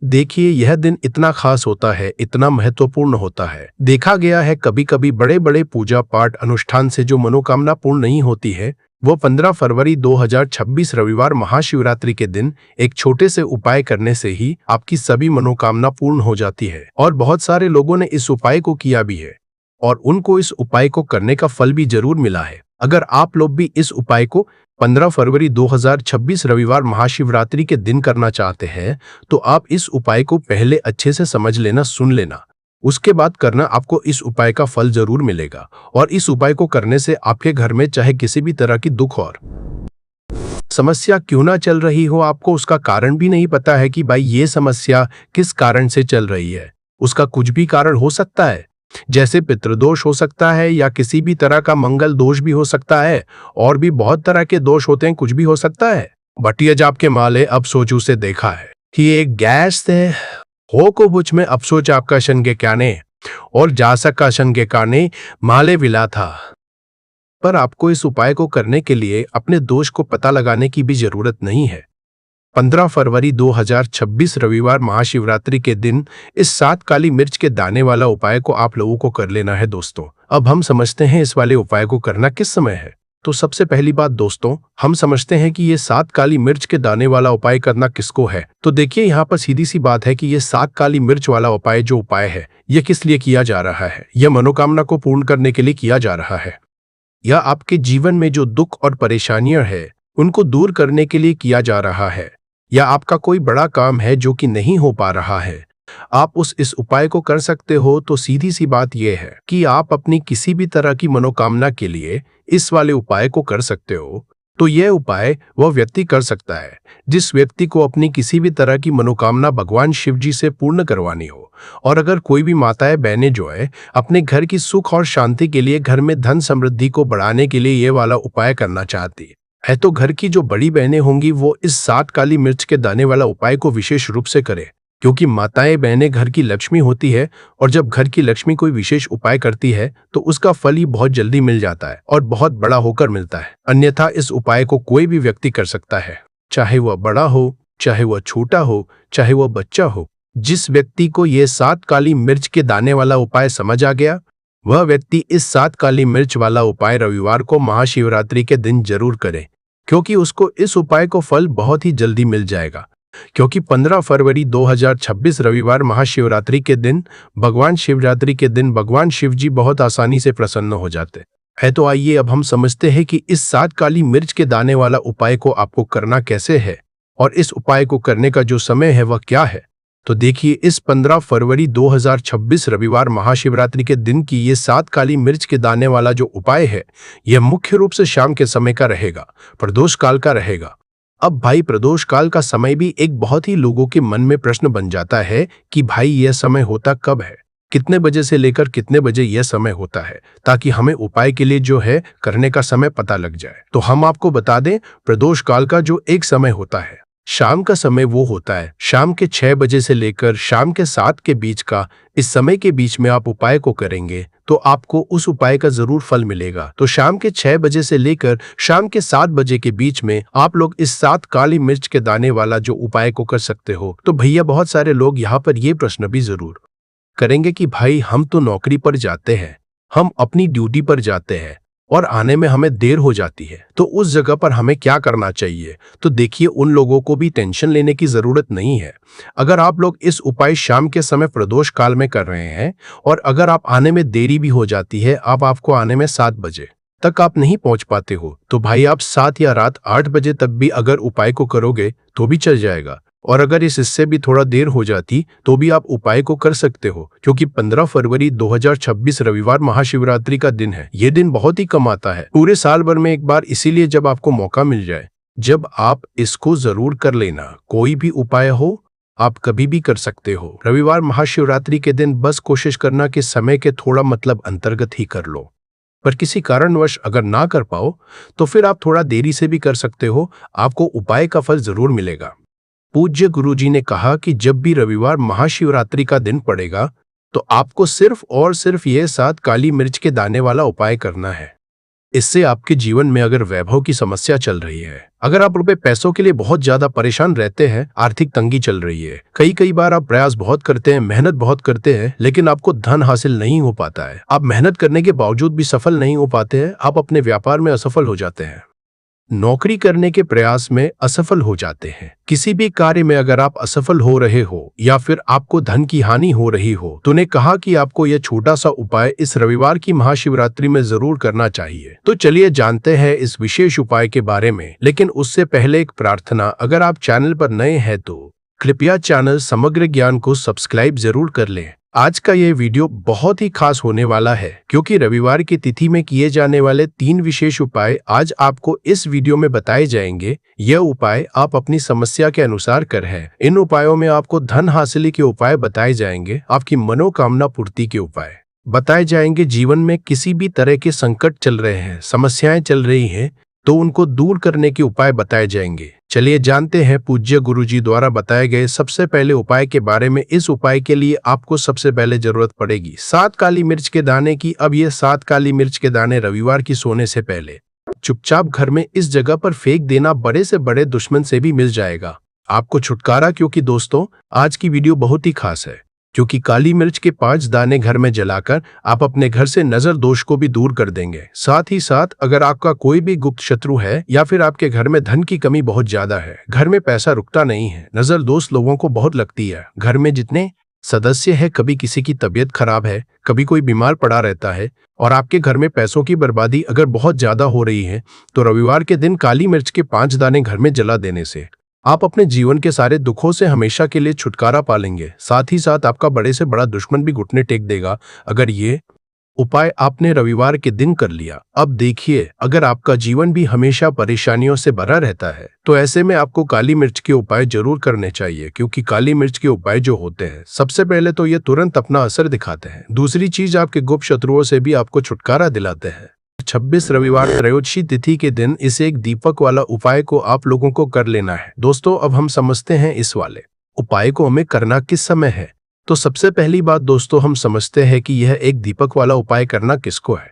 देखिए यह दिन इतना खास होता है, इतना महत्वपूर्ण होता है। देखा गया है कभी कभी बड़े बड़े पूजा पाठ अनुष्ठान से जो मनोकामना पूर्ण नहीं होती है, वो 15 फरवरी 2026 रविवार महाशिवरात्रि के दिन एक छोटे से उपाय करने से ही आपकी सभी मनोकामना पूर्ण हो जाती है। और बहुत सारे लोगों ने इस उपाय को किया भी है और उनको इस उपाय को करने का फल भी जरूर मिला है। अगर आप लोग भी इस उपाय को 15 फरवरी 2026 रविवार महाशिवरात्रि के दिन करना चाहते हैं तो आप इस उपाय को पहले अच्छे से समझ लेना, सुन लेना, उसके बाद करना। आपको इस उपाय का फल जरूर मिलेगा और इस उपाय को करने से आपके घर में चाहे किसी भी तरह की दुख और समस्या क्यों ना चल रही हो, आपको उसका कारण भी नहीं पता है कि भाई ये समस्या किस कारण से चल रही है। उसका कुछ भी कारण हो सकता है, जैसे पितृदोष हो सकता है या किसी भी तरह का मंगल दोष भी हो सकता है और भी बहुत तरह के दोष होते हैं, कुछ भी हो सकता है। बटिया आपके माले अब सोचू से देखा है कि एक गैस थे हो को बुझ में अफसोच आपका शन के काने और जा सका शन के काने माले विला था। पर आपको इस उपाय को करने के लिए अपने दोष को पता लगाने की भी जरूरत नहीं है। 15 फरवरी 2026 रविवार महाशिवरात्रि के दिन इस 7 काली मिर्च के दाने वाला उपाय को आप लोगों को कर लेना है। दोस्तों अब हम समझते हैं इस वाले उपाय को करना किस समय है। तो सबसे पहली बात दोस्तों, हम समझते हैं कि ये 7 काली मिर्च के दाने वाला उपाय करना किसको है। तो देखिए यहाँ पर सीधी सी बात है कि ये 7 काली मिर्च वाला उपाय जो उपाय है ये किस लिए किया जा रहा है। यह मनोकामना को पूर्ण करने के लिए किया जा रहा है, या आपके जीवन में जो दुख और परेशानियां हैं उनको दूर करने के लिए किया जा रहा है, या आपका कोई बड़ा काम है जो कि नहीं हो पा रहा है, आप इस उपाय को कर सकते हो। तो सीधी सी बात यह है कि आप अपनी किसी भी तरह की मनोकामना के लिए इस वाले उपाय को कर सकते हो। तो यह उपाय वह व्यक्ति कर सकता है जिस व्यक्ति को अपनी किसी भी तरह की मनोकामना भगवान शिव जी से पूर्ण करवानी हो। और अगर कोई भी माताएं बहनें जो है अपने घर की सुख और शांति के लिए, घर में धन समृद्धि को बढ़ाने के लिए ये वाला उपाय करना चाहती है, तो घर की जो बड़ी बहनें होंगी वो इस 7 काली मिर्च के दाने वाला उपाय को विशेष रूप से करें, क्योंकि माताएं बहनें घर की लक्ष्मी होती है और जब घर की लक्ष्मी कोई विशेष उपाय करती है तो उसका फल ही बहुत जल्दी मिल जाता है और बहुत बड़ा होकर मिलता है। अन्यथा इस उपाय को कोई भी व्यक्ति कर सकता है, चाहे वह बड़ा हो, चाहे वह छोटा हो, चाहे वह बच्चा हो। जिस व्यक्ति को ये 7 काली मिर्च के दाने वाला उपाय समझ आ गया, वह व्यक्ति इस 7 काली मिर्च वाला उपाय रविवार को महाशिवरात्रि के दिन जरूर करे, क्योंकि उसको इस उपाय को फल बहुत ही जल्दी मिल जाएगा। क्योंकि 15 फरवरी 2026 रविवार महाशिवरात्रि के दिन भगवान शिव जी बहुत आसानी से प्रसन्न हो जाते। है। तो आइए अब हम समझते हैं कि इस 7 काली मिर्च के दाने वाला उपाय को आपको करना कैसे है और इस उपाय को करने का जो समय है वह क्या है। तो देखिए, इस 15 फरवरी 2026 रविवार महाशिवरात्रि के दिन की ये 7 काली मिर्च के दाने वाला जो उपाय है, यह मुख्य रूप से शाम के समय का रहेगा, प्रदोष काल का रहेगा। अब भाई, प्रदोष काल का समय भी एक बहुत ही लोगों के मन में प्रश्न बन जाता है कि भाई यह समय होता कब है, कितने बजे से लेकर कितने बजे यह समय होता है, ताकि हमें उपाय के लिए जो है करने का समय पता लग जाए। तो हम आपको बता दें, प्रदोष काल का जो एक समय होता है, शाम का समय, वो होता है शाम के 6 बजे से लेकर शाम के 7 के बीच का। इस समय के बीच में आप उपाय को करेंगे तो आपको उस उपाय का जरूर फल मिलेगा। तो शाम के 6 बजे से लेकर शाम के 7 बजे के बीच में आप लोग इस 7 काली मिर्च के दाने वाला जो उपाय को कर सकते हो। तो भैया, बहुत सारे लोग यहाँ पर ये प्रश्न भी जरूर करेंगे कि भाई, हम तो नौकरी पर जाते हैं, हम अपनी ड्यूटी पर जाते हैं और आने में हमें देर हो जाती है, तो उस जगह पर हमें क्या करना चाहिए। तो देखिए, उन लोगों को भी टेंशन लेने की जरूरत नहीं है। अगर आप लोग इस उपाय शाम के समय प्रदोष काल में कर रहे हैं और अगर आप आने में देरी भी हो जाती है, आपको आने में 7 बजे तक आप नहीं पहुंच पाते हो, तो भाई आप 7 या रात 8 बजे तक भी अगर उपाय को करोगे तो भी चल जाएगा। और अगर इससे भी थोड़ा देर हो जाती तो भी आप उपाय को कर सकते हो, क्योंकि 15 फरवरी 2026 रविवार महाशिवरात्रि का दिन है। ये दिन बहुत ही कम आता है पूरे साल भर में एक बार, इसीलिए जब आपको मौका मिल जाए, जब आप इसको जरूर कर लेना। कोई भी उपाय हो, आप कभी भी कर सकते हो। रविवार महाशिवरात्रि के दिन बस कोशिश करना कि समय के थोड़ा अंतर्गत ही कर लो। पर किसी कारणवश अगर ना कर पाओ तो फिर आप थोड़ा देरी से भी कर सकते हो, आपको उपाय का फल जरूर मिलेगा। पूज्य गुरुजी ने कहा कि जब भी रविवार महाशिवरात्रि का दिन पड़ेगा तो आपको सिर्फ और सिर्फ ये 7 काली मिर्च के दाने वाला उपाय करना है। इससे आपके जीवन में अगर वैभव की समस्या चल रही है, अगर आप रुपए पैसों के लिए बहुत ज्यादा परेशान रहते हैं, आर्थिक तंगी चल रही है, कई बार आप प्रयास बहुत करते हैं, मेहनत बहुत करते हैं, लेकिन आपको धन हासिल नहीं हो पाता है, आप मेहनत करने के बावजूद भी सफल नहीं हो पाते हैं, आप अपने व्यापार में असफल हो जाते हैं, नौकरी करने के प्रयास में असफल हो जाते हैं, किसी भी कार्य में अगर आप असफल हो रहे हो या फिर आपको धन की हानि हो रही हो, तो ने कहा कि आपको यह छोटा सा उपाय इस रविवार की महाशिवरात्रि में जरूर करना चाहिए। तो चलिए जानते हैं इस विशेष उपाय के बारे में, लेकिन उससे पहले एक प्रार्थना, अगर आप चैनल पर नए हैं तो कृपया चैनल समग्र ज्ञान को सब्सक्राइब जरूर कर लें। आज का यह वीडियो बहुत ही खास होने वाला है, क्योंकि रविवार की तिथि में किए जाने वाले 3 विशेष उपाय आज आपको इस वीडियो में बताए जाएंगे। यह उपाय आप अपनी समस्या के अनुसार कर है। इन उपायों में आपको धन हासिल के उपाय बताए जाएंगे, आपकी मनोकामना पूर्ति के उपाय बताए जाएंगे, जीवन में किसी भी तरह के संकट चल रहे हैं, समस्याएं चल रही हैं, तो उनको दूर करने के उपाय बताए जाएंगे। चलिए जानते हैं पूज्य गुरुजी द्वारा बताए गए सबसे पहले उपाय के बारे में। इस उपाय के लिए आपको सबसे पहले जरूरत पड़ेगी 7 काली मिर्च के दाने की। अब ये 7 काली मिर्च के दाने रविवार की सोने से पहले चुपचाप घर में इस जगह पर फेंक देना, बड़े से बड़े दुश्मन से भी मिल जाएगा आपको छुटकारा। क्योंकि दोस्तों, आज की वीडियो बहुत ही खास है, क्योंकि काली मिर्च के 5 दाने घर में जलाकर आप अपने घर से नजर दोष को भी दूर कर देंगे। साथ ही साथ अगर आपका कोई भी गुप्त शत्रु है या फिर आपके घर में धन की कमी बहुत ज्यादा है, घर में पैसा रुकता नहीं है, नजर दोष लोगों को बहुत लगती है, घर में जितने सदस्य है, कभी किसी की तबीयत खराब है, कभी कोई बीमार पड़ा रहता है और आपके घर में पैसों की बर्बादी अगर बहुत ज्यादा हो रही है, तो रविवार के दिन काली मिर्च के 5 दाने घर में जला देने से आप अपने जीवन के सारे दुखों से हमेशा के लिए छुटकारा पालेंगे। साथ ही साथ आपका बड़े से बड़ा दुश्मन भी घुटने टेक देगा अगर ये उपाय आपने रविवार के दिन कर लिया। अब देखिए, अगर आपका जीवन भी हमेशा परेशानियों से भरा रहता है, तो ऐसे में आपको काली मिर्च के उपाय जरूर करने चाहिए, क्योंकि काली मिर्च के उपाय जो होते हैं, सबसे पहले तो ये तुरंत अपना असर दिखाते हैं, दूसरी चीज आपके गुप्त शत्रुओं से भी आपको छुटकारा दिलाते हैं। 26 रविवार त्रयोदशी तिथि के दिन इस एक दीपक वाला उपाय को आप लोगों को कर लेना है। दोस्तों, अब हम समझते हैं इस वाले उपाय को हमें करना किस समय है। तो सबसे पहली बात दोस्तों, हम समझते हैं कि यह एक दीपक वाला उपाय करना किसको है।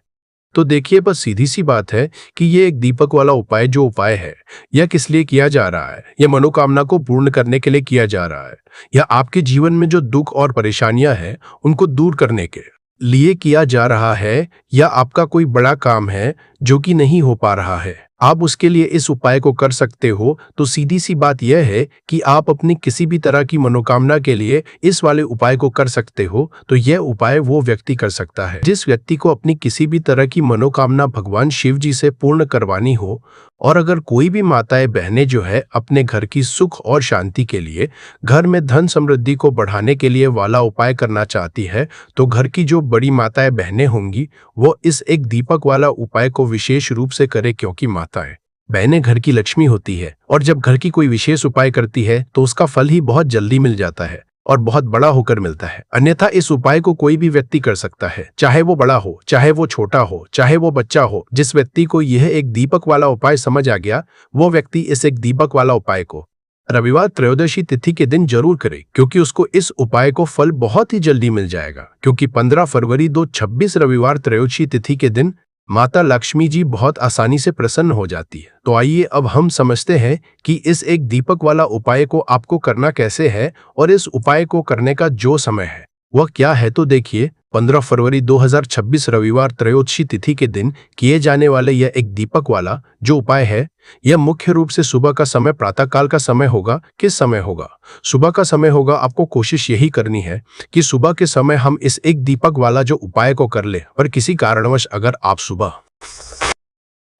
तो देखिए, बस सीधी सी बात है कि यह एक दीपक वाला उपाय जो उपाय है, यह किस लिए किया जा रहा है। यह मनोकामना को पूर्ण करने के लिए किया जा रहा है, या आपके जीवन में जो दुख और परेशानियां हैं उनको दूर करने के लिए किया जा रहा है, या आपका कोई बड़ा काम है जो कि नहीं हो पा रहा है, आप उसके लिए इस उपाय को कर सकते हो तो सीधी सी बात यह है कि आप अपनी किसी भी तरह की मनोकामना के लिए इस वाले उपाय को कर सकते हो। तो यह उपाय वो व्यक्ति कर सकता है जिस व्यक्ति को अपनी किसी भी तरह की मनोकामना भगवान शिव जी से पूर्ण करवानी हो। और अगर कोई भी माताएं बहनें जो है अपने घर की सुख और शांति के लिए, घर में धन समृद्धि को बढ़ाने के लिए वाला उपाय करना चाहती है, तो घर की जो बड़ी माताएं बहनें होंगी वो इस एक दीपक वाला उपाय को विशेष रूप से करे, क्योंकि माताएं बहनें घर की लक्ष्मी होती है और जब घर की कोई विशेष उपाय करती है तो उसका फल ही बहुत जल्दी मिल जाता है और बहुत बड़ा होकर मिलता है। अन्यथा इस उपाय को कोई भी व्यक्ति कर सकता है, चाहे वो बड़ा हो, चाहे वो छोटा हो, चाहे वो बच्चा हो। जिस व्यक्ति को यह एक दीपक वाला उपाय समझ आ गया, वो व्यक्ति इस एक दीपक वाला उपाय को रविवार त्रयोदशी तिथि के दिन जरूर करे, क्योंकि उसको इस उपाय को फल बहुत ही जल्दी मिल जाएगा। क्योंकि 15 फरवरी 2026 रविवार त्रयोदशी तिथि के दिन माता लक्ष्मी जी बहुत आसानी से प्रसन्न हो जाती है। तो आइए अब हम समझते हैं कि इस एक दीपक वाला उपाय को आपको करना कैसे है और इस उपाय को करने का जो समय है वह क्या है। तो देखिए, 15 फरवरी 2026 रविवार त्रयोदशी तिथि के दिन किए जाने वाले यह एक दीपक वाला जो उपाय है, यह मुख्य रूप से सुबह का समय, प्रातःकाल का समय होगा। किस समय होगा? सुबह का समय होगा। आपको कोशिश यही करनी है कि सुबह के समय हम इस एक दीपक वाला जो उपाय को कर ले। पर किसी कारणवश अगर आप सुबह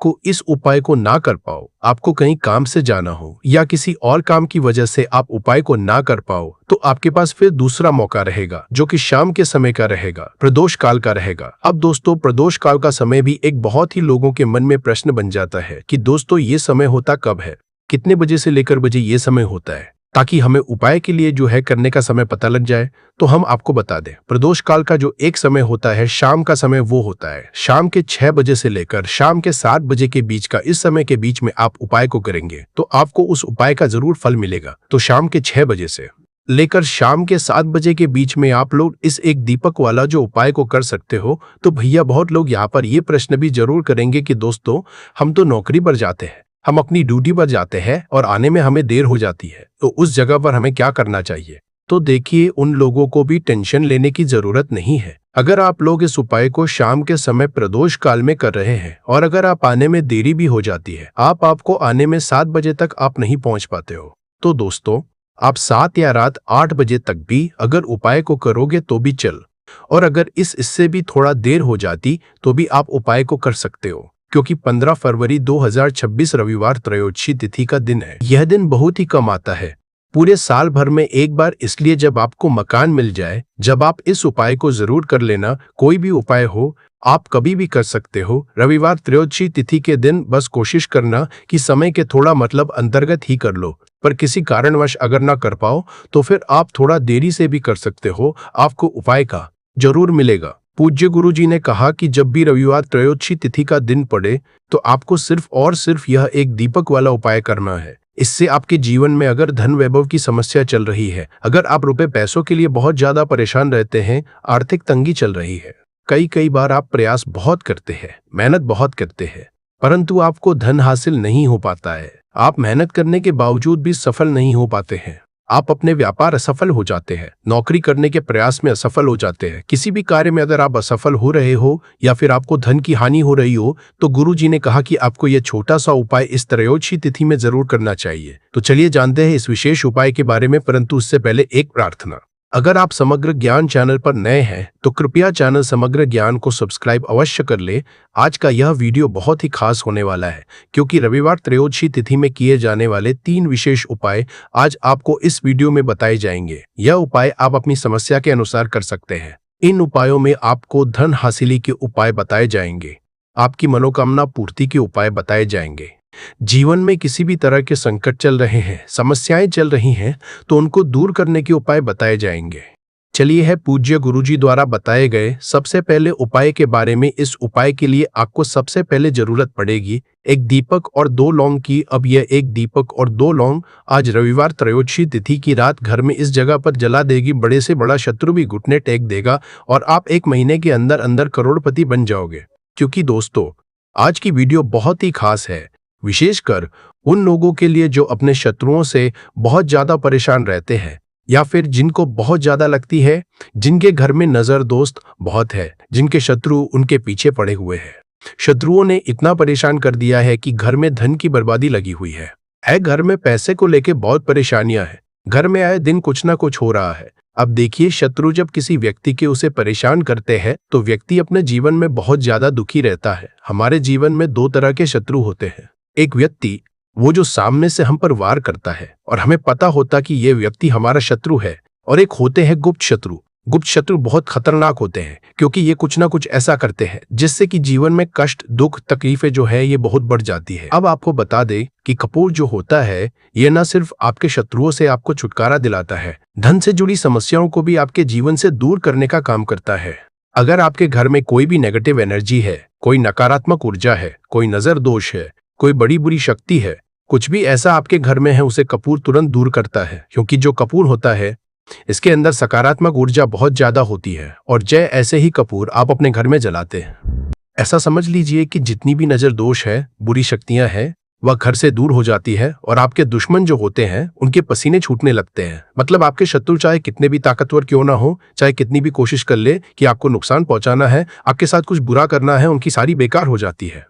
को इस उपाय को ना कर पाओ, आपको कहीं काम से जाना हो या किसी और काम की वजह से आप उपाय को ना कर पाओ, तो आपके पास फिर दूसरा मौका रहेगा जो कि शाम के समय का रहेगा, प्रदोष काल का रहेगा। अब दोस्तों, प्रदोष काल का समय भी एक बहुत ही लोगों के मन में प्रश्न बन जाता है कि दोस्तों ये समय होता कब है, कितने बजे से लेकर बजे ये समय होता है, ताकि हमें उपाय के लिए जो है करने का समय पता लग जाए। तो हम आपको बता दें, प्रदोष काल का जो एक समय होता है, शाम का समय, वो होता है शाम के 6 बजे से लेकर शाम के 7 बजे के बीच का। इस समय के बीच में आप उपाय को करेंगे तो आपको उस उपाय का जरूर फल मिलेगा। तो शाम के 6 बजे से लेकर शाम के 7 बजे के बीच में आप लोग इस एक दीपक वाला जो उपाय को कर सकते हो। तो भैया, बहुत लोग यहाँ पर ये प्रश्न भी जरूर करेंगे कि दोस्तों, हम तो नौकरी पर जाते हैं, हम अपनी ड्यूटी पर जाते हैं और आने में हमें देर हो जाती है, तो उस जगह पर हमें क्या करना चाहिए? तो देखिए, उन लोगों को भी टेंशन लेने की जरूरत नहीं है। अगर आप लोग इस उपाय को शाम के समय प्रदोष काल में कर रहे हैं और अगर आप आने में देरी भी हो जाती है, आपको आने में 7 बजे तक आप नहीं पहुंच पाते हो, तो दोस्तों आप 7 या रात 8 बजे तक भी अगर उपाय को करोगे तो भी चल, और अगर इससे भी थोड़ा देर हो जाती तो भी आप उपाय को कर सकते हो। क्योंकि 15 फरवरी 2026 रविवार त्रयोदशी तिथि का दिन है। यह दिन बहुत ही कम आता है, पूरे साल भर में एक बार, इसलिए जब आपको मकान मिल जाए, जब आप इस उपाय को जरूर कर लेना। कोई भी उपाय हो, आप कभी भी कर सकते हो। रविवार त्रयोदशी तिथि के दिन बस कोशिश करना कि समय के थोड़ा अंतर्गत ही कर लो। पर किसी कारणवश अगर ना कर पाओ तो फिर आप थोड़ा देरी से भी कर सकते हो, आपको उपाय का जरूर मिलेगा। पूज्य गुरु जी ने कहा कि जब भी रविवार त्रयोदशी तिथि का दिन पड़े तो आपको सिर्फ और सिर्फ यह एक दीपक वाला उपाय करना है। इससे आपके जीवन में अगर धन वैभव की समस्या चल रही है, अगर आप रुपए पैसों के लिए बहुत ज्यादा परेशान रहते हैं, आर्थिक तंगी चल रही है, कई बार आप प्रयास बहुत करते हैं, मेहनत बहुत करते हैं, परंतु आपको धन हासिल नहीं हो पाता है, आप मेहनत करने के बावजूद भी सफल नहीं हो पाते हैं, आप अपने व्यापार असफल हो जाते हैं, नौकरी करने के प्रयास में असफल हो जाते हैं, किसी भी कार्य में अगर आप असफल हो रहे हो या फिर आपको धन की हानि हो रही हो, तो गुरु जी ने कहा कि आपको यह छोटा सा उपाय इस त्रयोदशी तिथि में जरूर करना चाहिए। तो चलिए जानते हैं इस विशेष उपाय के बारे में, परंतु उससे पहले एक प्रार्थना। अगर आप समग्र ज्ञान चैनल पर नए हैं तो कृपया चैनल समग्र ज्ञान को सब्सक्राइब अवश्य कर ले। आज का यह वीडियो बहुत ही खास होने वाला है, क्योंकि रविवार त्रयोदशी तिथि में किए जाने वाले 3 विशेष उपाय आज आपको इस वीडियो में बताए जाएंगे। यह उपाय आप अपनी समस्या के अनुसार कर सकते हैं। इन उपायों में आपको धन हासिली के उपाय बताए जाएंगे, आपकी मनोकामना पूर्ति के उपाय बताए जाएंगे। जीवन में किसी भी तरह के संकट चल रहे हैं, समस्याएं चल रही हैं, तो उनको दूर करने के उपाय बताए जाएंगे। चलिए है पूज्य गुरुजी द्वारा बताए गए सबसे पहले उपाय के बारे में। इस उपाय के लिए आपको सबसे पहले जरूरत पड़ेगी एक दीपक और 2 लौंग की। अब यह एक दीपक और 2 लौंग आज रविवार त्रयोदशी तिथि की रात घर में इस जगह पर जला देगी। बड़े से बड़ा शत्रु भी घुटने टेक देगा और आप 1 महीने के अंदर अंदर करोड़पति बन जाओगे। क्योंकि दोस्तों, आज की वीडियो बहुत ही खास है, विशेषकर उन लोगों के लिए जो अपने शत्रुओं से बहुत ज्यादा परेशान रहते हैं, या फिर जिनको बहुत ज्यादा लगती है, जिनके घर में नजर दोस्त बहुत है, जिनके शत्रु उनके पीछे पड़े हुए हैं। शत्रुओं ने इतना परेशान कर दिया है कि घर में धन की बर्बादी लगी हुई है। घर में पैसे को लेके बहुत परेशानियां हैं। घर में आए दिन कुछ ना कुछ हो रहा है। अब देखिए, शत्रु जब किसी व्यक्ति के उसे परेशान करते हैं तो व्यक्ति अपने जीवन में बहुत ज्यादा दुखी रहता है। हमारे जीवन में दो तरह के शत्रु होते हैं। एक व्यक्ति वो जो सामने से हम पर वार करता है और हमें पता होता कि ये व्यक्ति हमारा शत्रु है, और एक होते हैं गुप्त शत्रु। गुप्त शत्रु बहुत खतरनाक होते हैं क्योंकि ये कुछ ना कुछ ऐसा करते हैं जिससे कि जीवन में कष्ट, दुख, तकलीफें जो है ये बहुत बढ़ जाती है। अब आपको बता दें कि कपूर जो होता है ये न सिर्फ आपके शत्रुओं से आपको छुटकारा दिलाता है, धन से जुड़ी समस्याओं को भी आपके जीवन से दूर करने का काम करता है। अगर आपके घर में कोई भी नेगेटिव एनर्जी है, कोई नकारात्मक ऊर्जा है, कोई नजर दोष है, कोई बड़ी बुरी शक्ति है, कुछ भी ऐसा आपके घर में है, उसे कपूर तुरंत दूर करता है। क्योंकि जो कपूर होता है इसके अंदर सकारात्मक ऊर्जा बहुत ज्यादा होती है, और ऐसे ही कपूर आप अपने घर में जलाते हैं, ऐसा समझ लीजिए कि जितनी भी नजर दोष है, बुरी शक्तियां हैं, वह घर से दूर हो जाती है और आपके दुश्मन जो होते हैं उनके पसीने छूटने लगते हैं। मतलब आपके शत्रु चाहे कितने भी ताकतवर क्यों ना हो, चाहे कितनी भी कोशिश कर ले कि आपको नुकसान पहुंचाना है, आपके साथ कुछ बुरा करना है, उनकी सारी बेकार हो जाती है।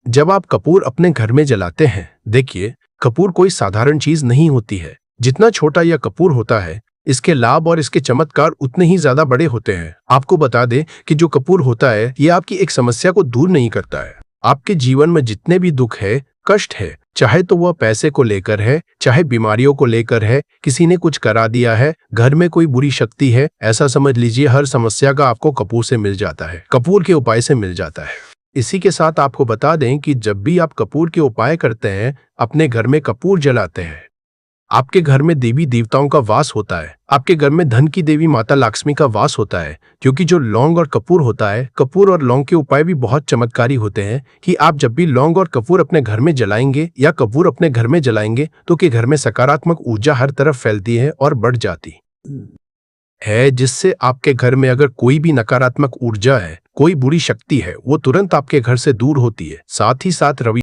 जब आप कपूर अपने घर में जलाते हैं, देखिए, कपूर कोई साधारण चीज नहीं होती है। जितना छोटा यह कपूर होता है, इसके लाभ और इसके चमत्कार उतने ही ज्यादा बड़े होते हैं। आपको बता दें कि जो कपूर होता है ये आपकी एक समस्या को दूर नहीं करता है। आपके जीवन में जितने भी दुख है, कष्ट है, चाहे तो वह पैसे को लेकर है, चाहे बीमारियों को लेकर है, किसी ने कुछ करा दिया है, घर में कोई बुरी शक्ति है, ऐसा समझ लीजिए हर समस्या का आपको कपूर से मिल जाता है, कपूर के उपाय से मिल जाता है। इसी के साथ आपको बता दें कि जब भी आप कपूर के उपाय करते हैं, अपने घर में कपूर जलाते हैं, आपके घर में देवी देवताओं का वास होता है। आपके घर में धन की देवी माता लक्ष्मी का वास होता है। क्योंकि जो लौंग और कपूर होता है, कपूर और लौंग के उपाय भी बहुत चमत्कारी होते हैं कि आप जब भी लौंग और कपूर अपने घर में जलाएंगे या कपूर अपने घर में जलाएंगे तो कि घर में सकारात्मक ऊर्जा हर तरफ फैलती है और बढ़ जाती है, जिससे आपके घर में अगर कोई भी नकारात्मक ऊर्जा है, कोई बुरी शक्ति है, वो तुरंत आपके घर से दूर होती है। साथ ही साथ रवि